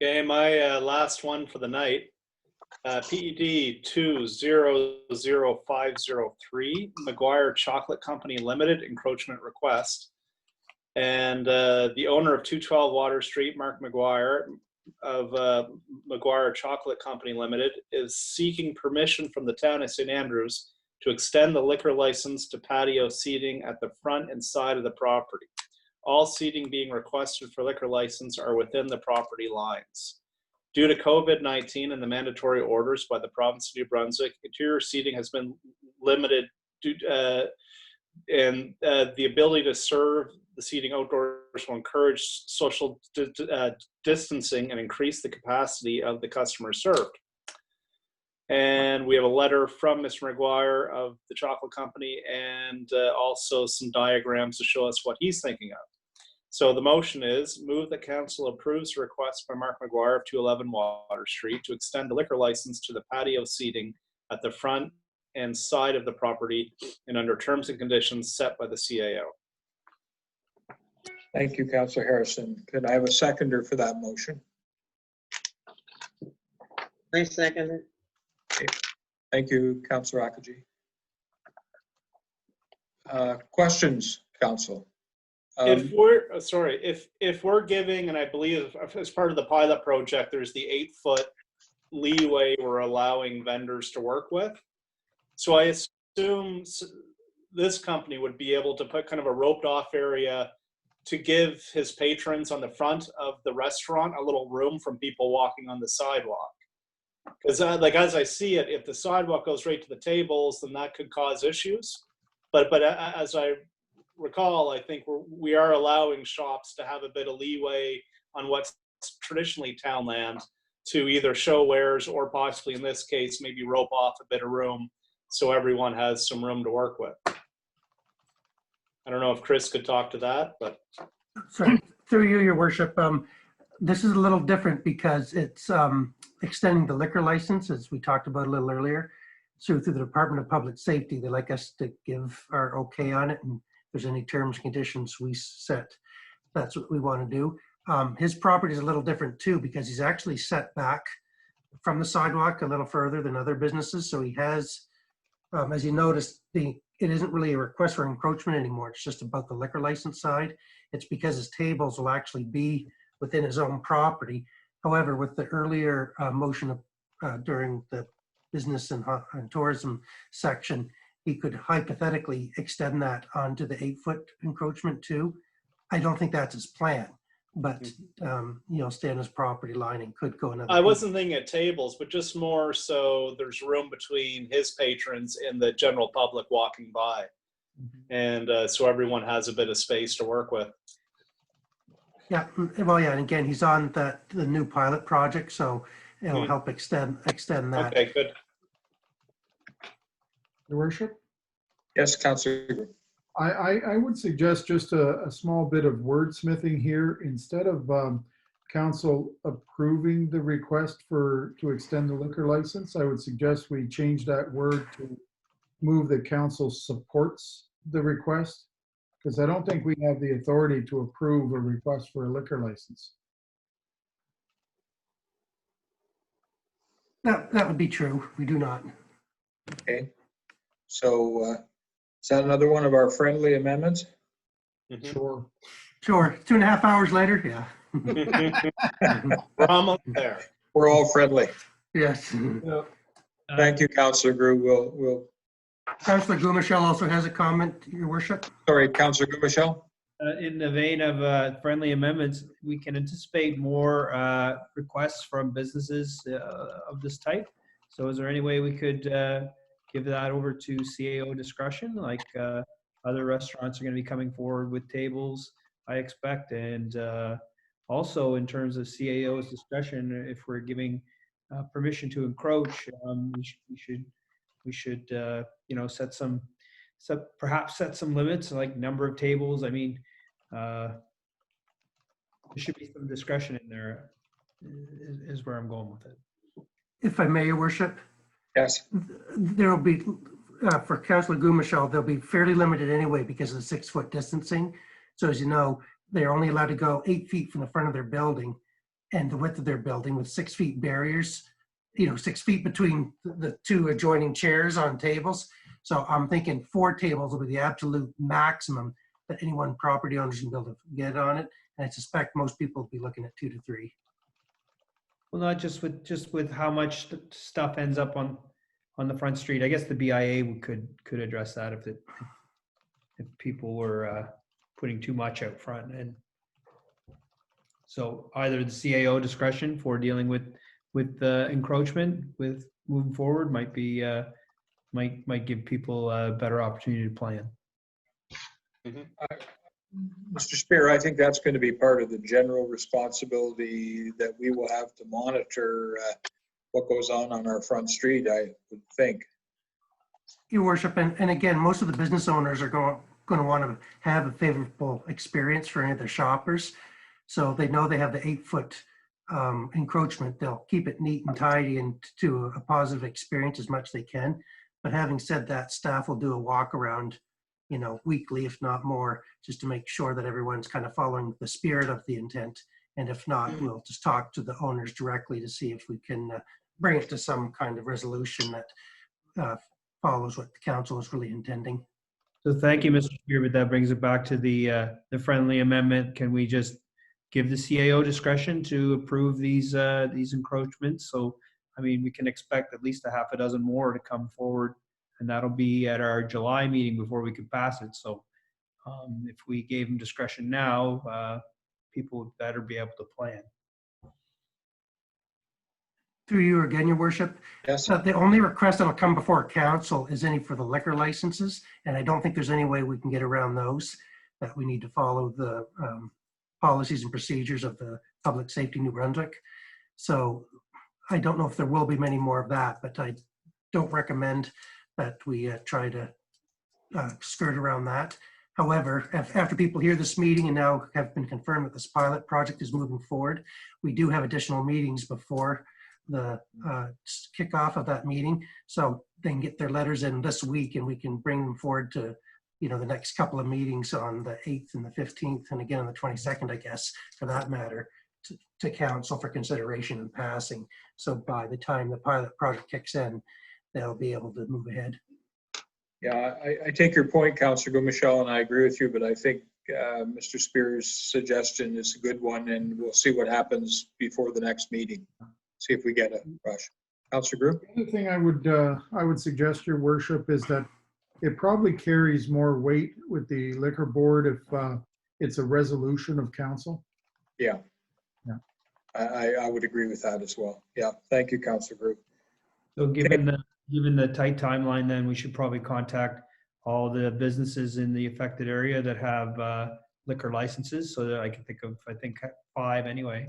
Okay, my last one for the night. PED 200503, McGuire Chocolate Company Limited, encroachment request. And the owner of 212 Water Street, Mark McGuire of McGuire Chocolate Company Limited, is seeking permission from the town of St. Andrews to extend the liquor license to patio seating at the front and side of the property. All seating being requested for liquor license are within the property lines. Due to COVID-19 and the mandatory orders by the province of New Brunswick, interior seating has been limited and the ability to serve the seating outdoors will encourage social distancing and increase the capacity of the customers served. And we have a letter from Mr. McGuire of the chocolate company and also some diagrams to show us what he's thinking of. So the motion is move that council approves the request by Mark McGuire of 211 Water Street to extend the liquor license to the patio seating at the front and side of the property and under terms and conditions set by the CAO. Thank you, Councilor Harrison. Could I have a seconder for that motion? I second it. Thank you, Councilor Akaji. Questions, Council? If we're if we're giving, and I believe as part of the pilot project, there's the 8-foot leeway we're allowing vendors to work with. So I assume this company would be able to put kind of a roped off area to give his patrons on the front of the restaurant a little room from people walking on the sidewalk. Because like as I see it, if the sidewalk goes right to the tables, then that could cause issues. But as I recall, I think we are allowing shops to have a bit of leeway on what's traditionally town land to either show wares or possibly in this case, maybe rope off a bit of room so everyone has some room to work with. I don't know if Chris could talk to that, but. Sorry, through you, your worship. This is a little different because it's extending the liquor license, as we talked about a little earlier. So through the Department of Public Safety, they like us to give our okay on it, and if there's any terms and conditions we set, that's what we want to do. His property is a little different too, because he's actually set back from the sidewalk a little further than other businesses. So he has, as you noticed, it isn't really a request for encroachment anymore. It's just about the liquor license side. It's because his tables will actually be within his own property. However, with the earlier motion during the business and tourism section, he could hypothetically extend that onto the 8-foot encroachment too. I don't think that's his plan, but stay on his property line and could go another. I wasn't thinking of tables, but just more so there's room between his patrons and the general public walking by. And so everyone has a bit of space to work with. Yeah, well, yeah, and again, he's on the new pilot project, so it'll help extend that. Okay, good. Your worship? Yes, Councillor. I would suggest just a small bit of wordsmithing here. Instead of council approving the request to extend the liquor license, I would suggest we change that word to move that council supports the request, because I don't think we have the authority to approve a request for a liquor license. That would be true. We do not. Okay. So is that another one of our friendly amendments? Sure. Sure. 2.5 hours later, yeah. We're almost there. We're all friendly. Yes. Thank you, Councillor Grew. We'll. Councillor Gumashell also has a comment, your worship. Sorry, Councillor Gumashell. In the vein of friendly amendments, we can anticipate more requests from businesses of this type. So is there any way we could give that over to CAO discretion, like other restaurants are going to be coming forward with tables, I expect, and also in terms of CAO's discretion, if we're giving permission to encroach, we should perhaps set some limits, like number of tables. I mean, there should be some discretion in there, is where I'm going with it. If I may, your worship. Yes. There will be, for Councillor Gumashell, they'll be fairly limited anyway because of the 6-foot distancing. So as you know, they're only allowed to go 8 feet from the front of their building and the width of their building with 6 feet barriers, 6 feet between the two adjoining chairs on tables. So I'm thinking 4 tables will be the absolute maximum that any one property owner can be able to get on it. And I suspect most people will be looking at 2 to 3. Well, not just with how much stuff ends up on the front street. I guess the BIA could address that if people were putting too much out front. And so either the CAO discretion for dealing with the encroachment with moving forward might be might give people a better opportunity to plan. Mr. Spear, I think that's going to be part of the general responsibility that we will have to monitor what goes on our front street, I would think. Your worship, and again, most of the business owners are going to want to have a favorable experience for any of their shoppers. So they know they have the 8-foot encroachment. They'll keep it neat and tidy and to a positive experience as much as they can. But having said that, staff will do a walk around, weekly, if not more, just to make sure that everyone's kind of following the spirit of the intent. And if not, we'll just talk to the owners directly to see if we can bring it to some kind of resolution that follows what the council is really intending. So thank you, Mr. Spear, but that brings it back to the friendly amendment. Can we just give the CAO discretion to approve these encroachments? So, I mean, we can expect at least a half a dozen more to come forward, and that'll be at our July meeting before we can pass it. So if we gave them discretion now, people would better be able to plan. Through you again, your worship. Yes. The only request that'll come before council is any for the liquor licenses, and I don't think there's any way we can get around those, that we need to follow the policies and procedures of the Public Safety New Brunswick. So I don't know if there will be many more of that, but I don't recommend that we try to skirt around that. However, after people hear this meeting and now have been confirmed that this pilot project is moving forward, we do have additional meetings before the kickoff of that meeting. So they can get their letters in this week and we can bring them forward to, you know, the next couple of meetings on the 8th and the 15th and again on the 22nd, I guess, for that matter, to council for consideration and passing. So by the time the pilot project kicks in, they'll be able to move ahead. Yeah, I take your point, Councillor Michelle, and I agree with you, but I think Mr. Spears' suggestion is a good one, and we'll see what happens before the next meeting. See if we get a rush. Councillor Group? The other thing I would suggest, Your Worship, is that it probably carries more weight with the liquor board if it's a resolution of council. Yeah. Yeah. I would agree with that as well. Yeah, thank you, Councillor Group. So given the tight timeline, then we should probably contact all the businesses in the affected area that have liquor licenses, so that I can think of, I think 5 anyway,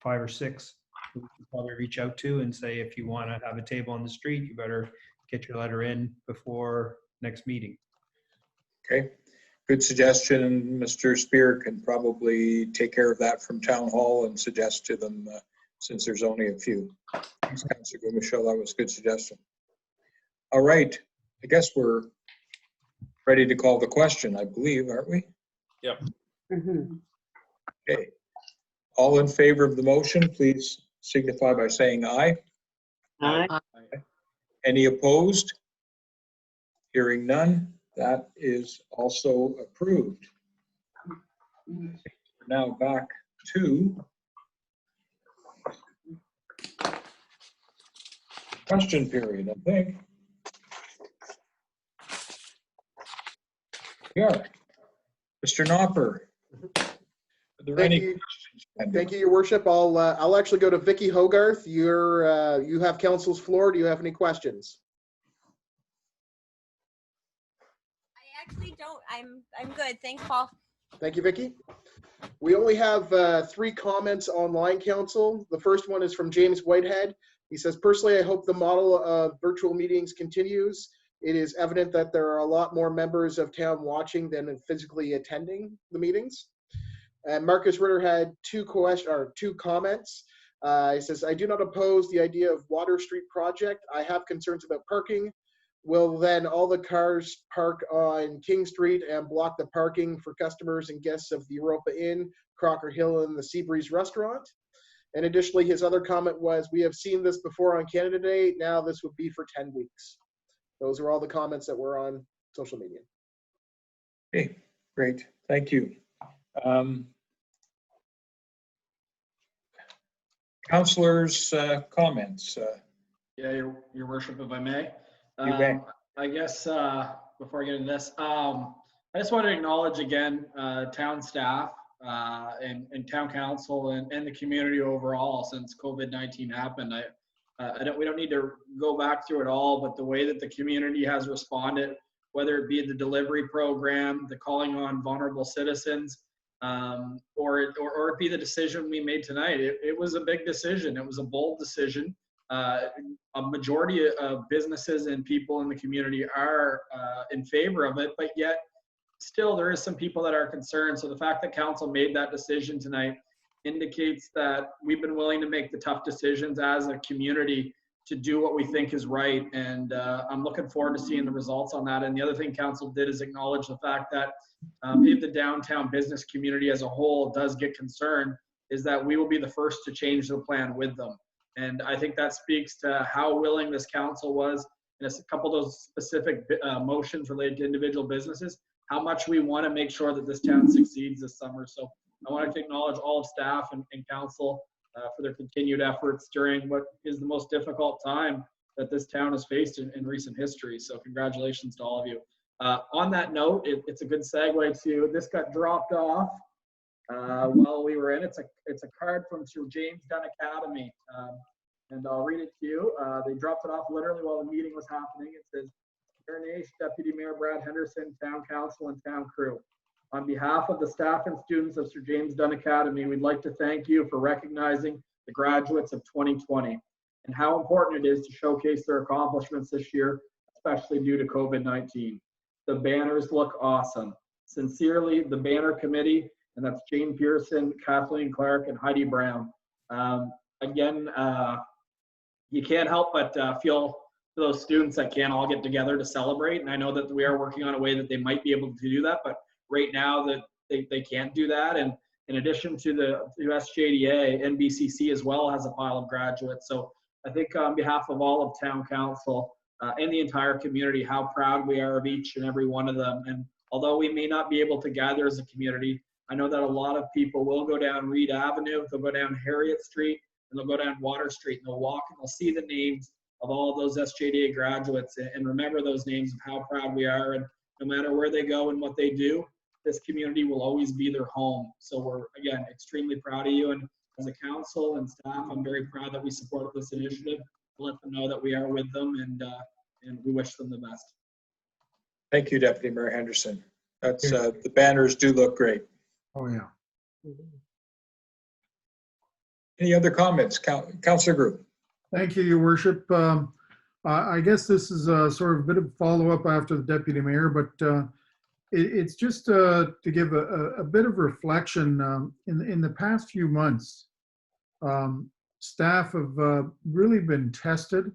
5 or 6. We can probably reach out to and say, if you want to have a table on the street, you better get your letter in before next meeting. Okay, good suggestion. Mr. Spear can probably take care of that from Town Hall and suggest to them, since there's only a few. Thanks, Councillor Michelle, that was a good suggestion. All right, I guess we're ready to call the question, I believe, aren't we? Yep. Okay. All in favor of the motion, please signify by saying aye. Aye. Any opposed? Hearing none, that is also approved. Now back to question period, I think. Yeah. Mr. Knopper, are there Thank any you. questions? Thank you, Your Worship. I'll actually go to Vicky Hogarth. You have council's floor. Do you have any questions? I actually don't. I'm good. Thanks, Paul. Thank you, Vicky. We only have 3 comments online, council. The first one is from James Whitehead. He says, personally, I hope the model of virtual meetings continues. It is evident that there are a lot more members of town watching than physically attending the meetings. And Marcus Ritter had 2 comments. He says, I do not oppose the idea of Water Street project. I have concerns about parking. Will then all the cars park on King Street and block the parking for customers and guests of the Europa Inn, Crocker Hill, and the Seabreeze restaurant? And additionally, his other comment was, we have seen this before on Canada Day. Now this would be for 10 weeks. Those are all the comments that were on social media. Okay, great. Thank you. Councillors' comments. Yeah, Your Worship, if I may. You may. I guess before I get into this, I just want to acknowledge again town staff and town council and the community overall since COVID-19 happened. We don't need to go back through it all, but the way that the community has responded, whether it be the delivery program, the calling on vulnerable citizens, or it be the decision we made tonight. It was a big decision. It was a bold decision. A majority of businesses and people in the community are in favor of it, but yet still there is some people that are concerned. So the fact that council made that decision tonight indicates that we've been willing to make the tough decisions as a community to do what we think is right. And I'm looking forward to seeing the results on that. And the other thing council did is acknowledge the fact that if the downtown business community as a whole does get concerned, is that we will be the first to change the plan with them. And I think that speaks to how willing this council was in a couple of those specific motions related to individual businesses, how much we want to make sure that this town succeeds this summer. So I wanted to acknowledge all of staff and council for their continued efforts during what is the most difficult time that this town has faced in recent history. So congratulations to all of you. On that note, it's a good segue to, this got dropped off while we were in. It's a card from Sir James Dunn Academy, and I'll read it to you. They dropped it off literally while the meeting was happening. It says, Mayor Naish, Deputy Mayor Brad Henderson, Town Council, and Town Crew. On behalf of the staff and students of Sir James Dunn Academy, we'd like to thank you for recognizing the graduates of 2020 and how important it is to showcase their accomplishments this year, especially due to COVID-19. The banners look awesome. Sincerely, the banner committee, and that's Jane Pearson, Kathleen Clark, and Heidi Brown. Again, you can't help but feel for those students that can't all get together to celebrate. And I know that we are working on a way that they might be able to do that, but right now that they can't do that. And in addition to the SJDA, NBCC as well has a pile of graduates. So I think on behalf of all of town council and the entire community, how proud we are of each and every one of them. And although we may not be able to gather as a community, I know that a lot of people will go down Reed Avenue, they'll go down Harriet Street, and they'll go down Water Street, and they'll walk and they'll see the names of all of those SJDA graduates and remember those names of how proud we are. And no matter where they go and what they do, this community will always be their home. So we're, again, extremely proud of you. And as a council and staff, I'm very proud that we support this initiative. Let them know that we are with them, and we wish them the best. Thank you, Deputy Mayor Henderson. That's the banners do look great. Oh, yeah. Any other comments? Councillor Group. Thank you, Your Worship. I guess this is a sort of a bit of follow-up after the Deputy Mayor, but it's just to give a bit of reflection. In the past few months, staff have really been tested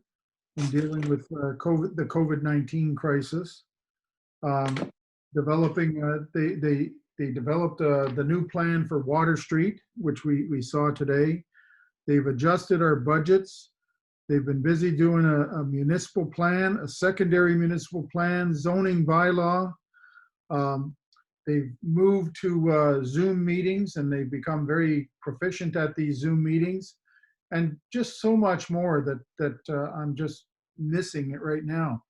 in dealing with the COVID-19 crisis. They developed the new plan for Water Street, which we saw today. They've adjusted our budgets. They've been busy doing a municipal plan, a secondary municipal plan, zoning bylaw. They've moved to Zoom meetings, and they've become very proficient at these Zoom meetings, and just so much more that I'm just missing it right now.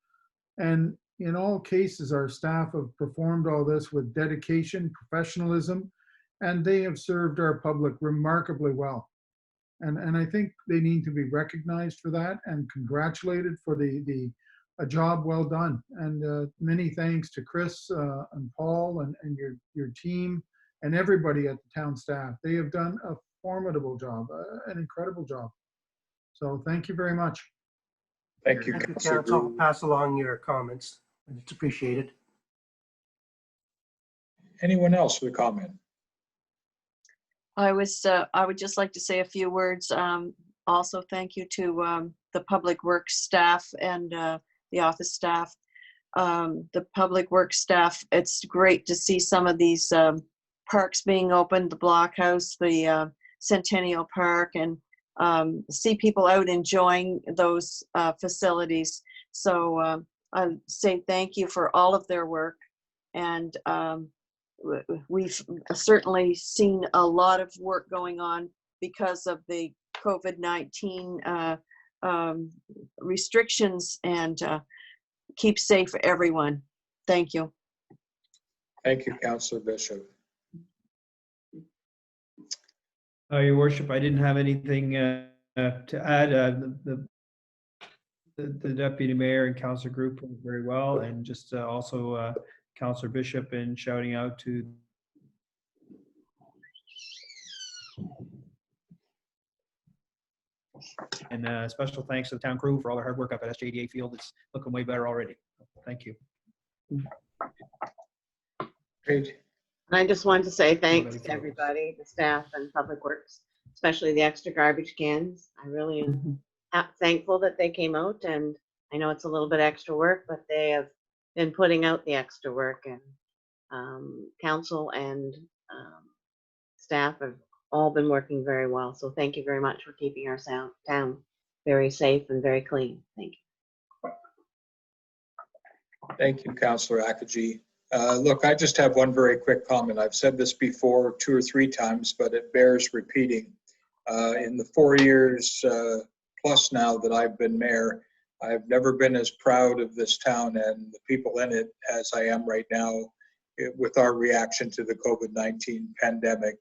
And in all cases, our staff have performed all this with dedication, professionalism, and they have served our public remarkably well. And I think they need to be recognized for that and congratulated for a job well done. And many thanks to Chris and Paul and your team and everybody at the town staff. They have done a formidable job, an incredible job. So thank you very much. Thank you, Thank you, Councillor Council. I'll Group. pass along your comments. It's appreciated. Anyone else with a comment? I would just like to say a few words. Also, thank you to the Public Works staff and the office staff. The Public Works staff, it's great to see some of these parks being opened, the Blockhouse, the Centennial Park, and see people out enjoying those facilities. So I say thank you for all of their work. And we've certainly seen a lot of work going on because of the COVID-19 restrictions, and keep safe, everyone. Thank you. Thank you, Councillor Bishop. Your Worship, I didn't have anything to add. The Deputy Mayor and Councillor Group went very well, and just also Councillor Bishop and shouting out to and special thanks to the town crew for all their hard work up at SJDA Field. It's looking way better already. Thank you. Great. And I just wanted to say thanks to everybody, the staff and Public Works, especially the extra garbage cans. I really am thankful that they came out, and I know it's a little bit extra work, but they have been putting out the extra work, and council and staff have all been working very well. So thank you very much for keeping our town very safe and very clean. Thank you. Thank you, Councillor Akaji. Look, I just have one very quick comment. I've said this before 2 or 3 times, but it bears repeating. In the 4 years plus now that I've been mayor, I've never been as proud of this town and the people in it as I am right now with our reaction to the COVID-19 pandemic.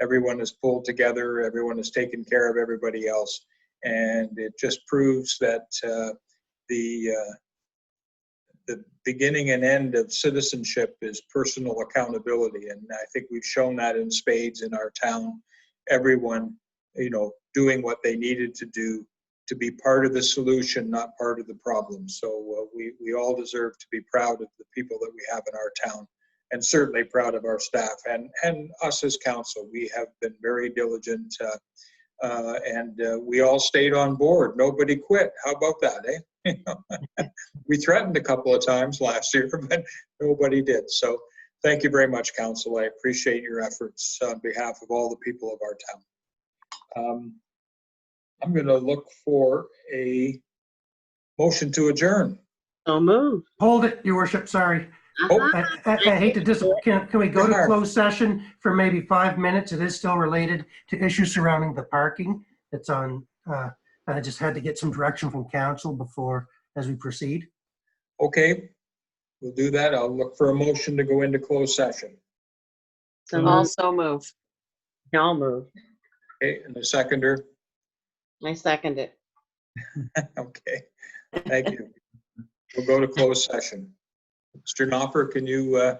Everyone is pulled together, everyone has taken care of everybody else, and it just proves that the beginning and end of citizenship is personal accountability, and I think we've shown that in spades in our town. Everyone, doing what they needed to do to be part of the solution, not part of the problem. So we all deserve to be proud of the people that we have in our town, and certainly proud of our staff and us as council. We have been very diligent, and we all stayed on board. Nobody quit. How about that, eh? We threatened a couple of times last year, but nobody did. So thank you very much, council. I appreciate your efforts on behalf of all the people of our town. I'm going to look for a motion to adjourn. So moved. Hold it, your worship, sorry. Oh. I hate to disappoint. Can we go to closed session for maybe 5 minutes? It is still related to issues surrounding the parking. It's on, I just had to get some direction from council before, as we proceed. Okay, we'll do that. I'll look for a motion to go into closed session. So moved. Also move. I'll move. Okay, and the seconder. I second it. Okay, thank you. We'll go to closed session. Mr. Knopper, can you